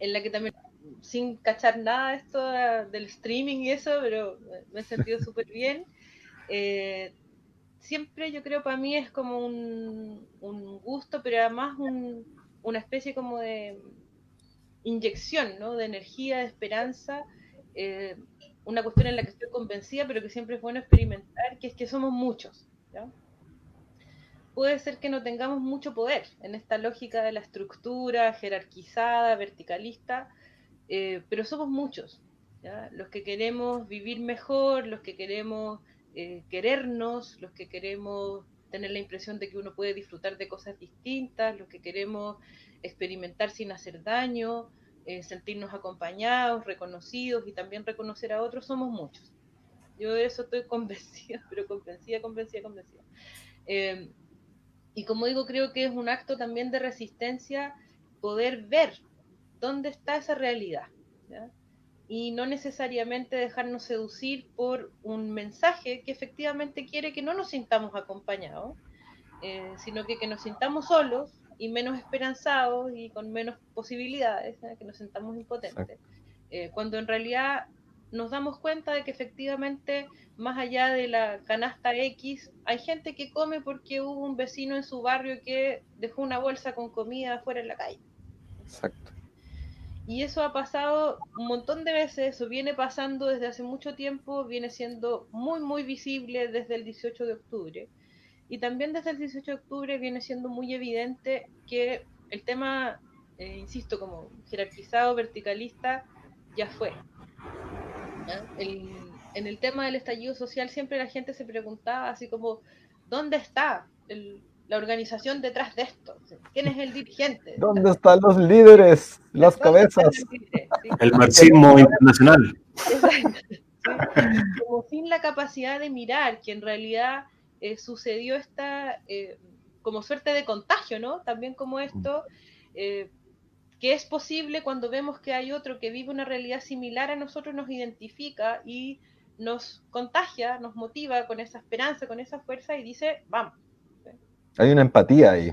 S2: la que también, sin cachar nada de esto del streaming y eso, pero me he sentido súper bien. Siempre yo creo para mí es como un gusto, pero además una especie como de inyección, ¿no? De energía, de esperanza, eh, una cuestión en la que estoy convencida, pero que siempre es bueno experimentar, que es que somos muchos, ¿ya? Puede ser que no tengamos mucho poder en esta lógica de la estructura jerarquizada, verticalista, pero somos muchos, ¿ya? Los que queremos vivir mejor, los que queremos querernos, los que queremos tener la impresión de que uno puede disfrutar de cosas distintas, los que queremos experimentar sin hacer daño, sentirnos acompañados, reconocidos y también reconocer a otros, somos muchos. Yo de eso estoy convencida, pero convencida. Eh, y como digo, creo que es un acto también de resistencia poder ver dónde está esa realidad, ¿ya? Y no necesariamente dejarnos seducir por un mensaje que efectivamente quiere que no nos sintamos acompañados, sino que nos sintamos solos y menos esperanzados y con menos posibilidades, ¿eh? Que nos sintamos impotentes, cuando en realidad nos damos cuenta de que efectivamente, más allá de la canasta X, hay gente que come porque hubo un vecino en su barrio que dejó una bolsa con comida afuera en la calle.
S3: Exacto.
S2: Y eso ha pasado un montón de veces, eso viene pasando desde hace mucho tiempo, viene siendo muy visible desde el 18 de octubre. Y también desde el 18 de octubre viene siendo muy evidente que el tema, insisto, como jerarquizado, verticalista, ya fue. ¿Ya? En el tema del estallido social siempre la gente se preguntaba así como, ¿dónde está la organización detrás de esto? ¿Quién es el dirigente?
S3: ¿Dónde están los líderes, las
S2: ¿Dónde están
S3: cabezas?
S2: los líderes? ¿Sí?
S1: El marxismo internacional.
S2: Exacto. ¿Sí? Como sin la capacidad de mirar que en realidad sucedió esta como suerte de contagio, ¿no? También como esto, eh, que es posible cuando vemos que hay otro que vive una realidad similar a nosotros, nos identifica y nos contagia, nos motiva con esa esperanza, con esa fuerza y dice, vamos. ¿Sí?
S3: Hay una empatía ahí,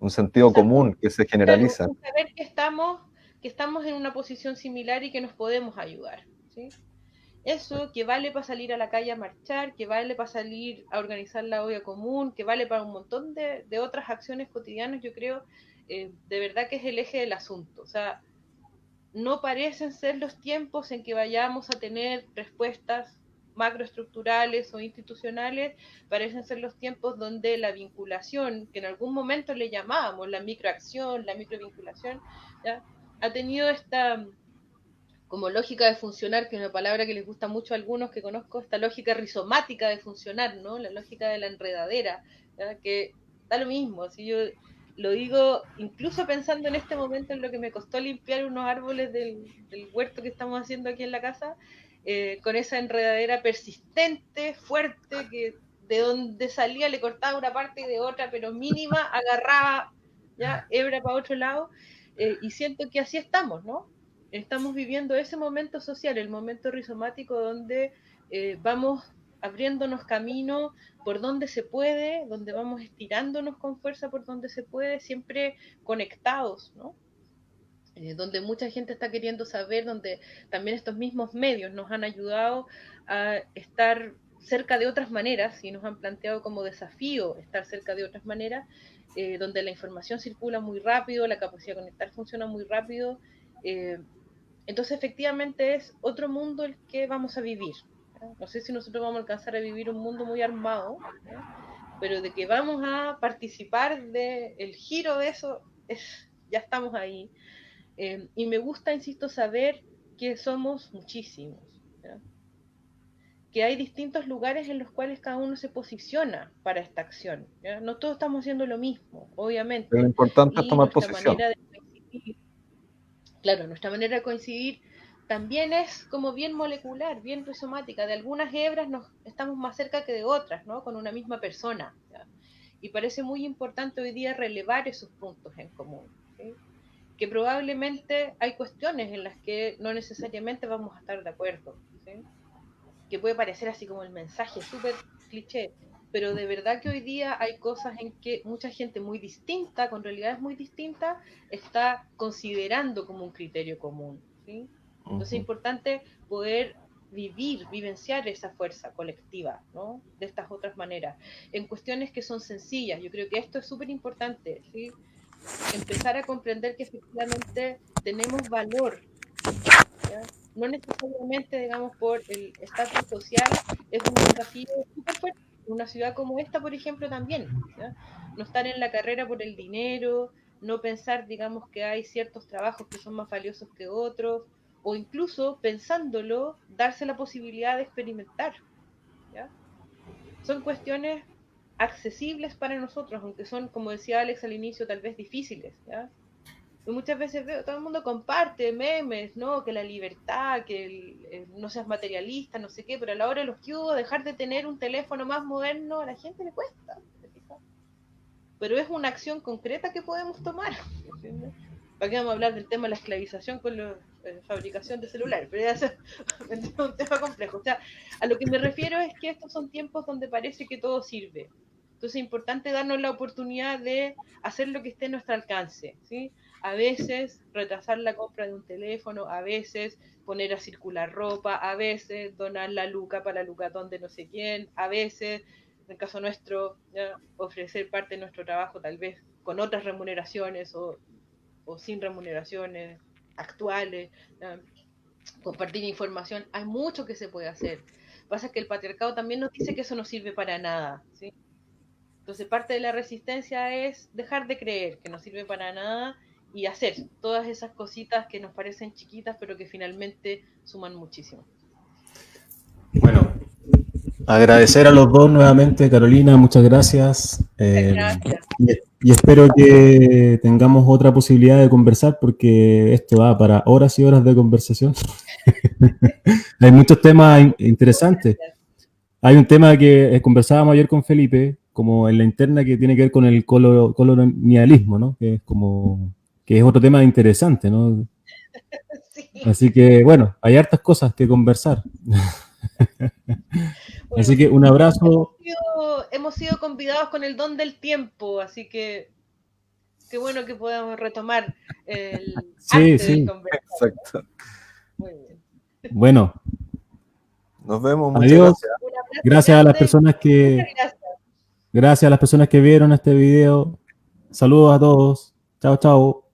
S3: un sentido
S2: Exacto.
S3: común que se
S2: Claro,
S3: generaliza.
S2: un saber que estamos en una posición similar y que nos podemos ayudar. ¿Sí? Eso que vale para salir a la calle a marchar, que vale para salir a organizar la olla común, que vale para un montón de otras acciones cotidianas, yo creo, de verdad que es el eje del asunto. O sea, no parecen ser los tiempos en que vayamos a tener respuestas macroestructurales o institucionales, parecen ser los tiempos donde la vinculación, que en algún momento le llamábamos la microacción, la microvinculación, ¿ya? Ha tenido esta como lógica de funcionar, que es una palabra que les gusta mucho a algunos que conozco, esta lógica rizomática de funcionar, ¿no? La lógica de la enredadera, ¿ya? Que da lo mismo, si yo lo digo incluso pensando en este momento en lo que me costó limpiar unos árboles del huerto que estamos haciendo aquí en la casa, con esa enredadera persistente, fuerte, que de donde salía le cortaba una parte y de otra, pero mínima, agarraba ya hebra para otro lado, y siento que así estamos, ¿no? Estamos viviendo ese momento social, el momento rizomático donde vamos abriéndonos camino por donde se puede, donde vamos estirándonos con fuerza por donde se puede, siempre conectados, ¿no? Donde mucha gente está queriendo saber, donde también estos mismos medios nos han ayudado a estar cerca de otras maneras y nos han planteado como desafío estar cerca de otras maneras, donde la información circula muy rápido, la capacidad de conectar funciona muy rápido. Entonces, efectivamente, es otro mundo el que vamos a vivir. ¿Ya? No sé si nosotros vamos a alcanzar a vivir un mundo muy armado, ¿ya? Pero de que vamos a participar del giro de eso, ya estamos ahí. Y me gusta, insisto, saber que somos muchísimos, ¿ya? que hay distintos lugares en los cuales cada uno se posiciona para esta acción, ¿ya? No todos estamos haciendo lo mismo, obviamente.
S3: Pero lo importante es
S2: Y
S3: tomar
S2: nuestra
S3: posición.
S2: manera de coincidir, claro, nuestra manera de coincidir también es como bien molecular, bien rizomática. De algunas hebras estamos más cerca que de otras, ¿no? Con una misma persona, ¿ya? Y parece muy importante hoy día relevar esos puntos en común, ¿sí? Que probablemente hay cuestiones en las que no necesariamente vamos a estar de acuerdo, ¿sí? Que puede parecer así como el mensaje súper cliché, pero de verdad que hoy día hay cosas en que mucha gente muy distinta, con realidades muy distintas, está considerando como un criterio común, ¿sí? Entonces es importante poder vivenciar esa fuerza colectiva, ¿no? De estas otras maneras, en cuestiones que son sencillas. Yo creo que esto es súper importante, ¿sí? Empezar a comprender que efectivamente tenemos valor, ¿ya? No necesariamente, digamos, por el estatus social, es un desafío súper fuerte. Una ciudad como esta, por ejemplo, también, ¿ya? No estar en la carrera por el dinero, no pensar, digamos, que hay ciertos trabajos que son más valiosos que otros, o incluso, pensándolo, darse la posibilidad de experimentar, ¿ya? Son cuestiones accesibles para nosotros, aunque son, como decía Alex al inicio, tal vez difíciles, ¿ya? Y muchas veces veo, todo el mundo comparte memes, ¿no? Que la libertad, que no seas materialista, no sé qué, pero a la hora de los que hubo, dejar de tener un teléfono más moderno, a la gente le cuesta, ¿te fijas? Pero es una acción concreta que podemos tomar, ¿entiendes? ¿Para qué vamos a hablar del tema de la esclavización con la fabricación de celulares? Pero ya es un tema complejo. O sea, a lo que me refiero es que estos son tiempos donde parece que todo sirve. Entonces es importante darnos la oportunidad de hacer lo que esté a nuestro alcance, ¿sí? A veces retrasar la compra de un teléfono, a veces poner a circular ropa, a veces donar la luca para la lucatón de no sé quién, a veces, en el caso nuestro, ¿ya? Ofrecer parte de nuestro trabajo tal vez con otras remuneraciones o sin remuneraciones actuales, ¿ya? Compartir información, hay mucho que se puede hacer. Pasa que el patriarcado también nos dice que eso no sirve para nada, ¿sí? Entonces parte de la resistencia es dejar de creer que no sirve para nada y hacer todas esas cositas que nos parecen chiquitas pero que finalmente suman muchísimo.
S1: Bueno, agradecer a los dos nuevamente, Carolina, muchas gracias.
S2: Gracias.
S1: Y espero que tengamos otra posibilidad de conversar porque esto da para horas y horas de conversación. Hay muchos temas interesantes. Hay un tema que conversábamos ayer con Felipe, como en la interna, que tiene que ver con el colonialismo, ¿no? Que es como, que es otro tema interesante, ¿no?
S2: Sí.
S1: Así que, bueno, hay hartas cosas que conversar.
S2: Bueno,
S1: así que un abrazo.
S2: hemos sido convidados con el don del tiempo, así que qué bueno que podamos retomar el arte del conversar.
S3: Exacto.
S2: Muy bien.
S1: Bueno.
S3: Nos vemos, muchas
S1: adiós.
S3: gracias.
S1: Gracias a las personas que gracias a las personas que vieron este video. Saludos a todos. Chao, chao.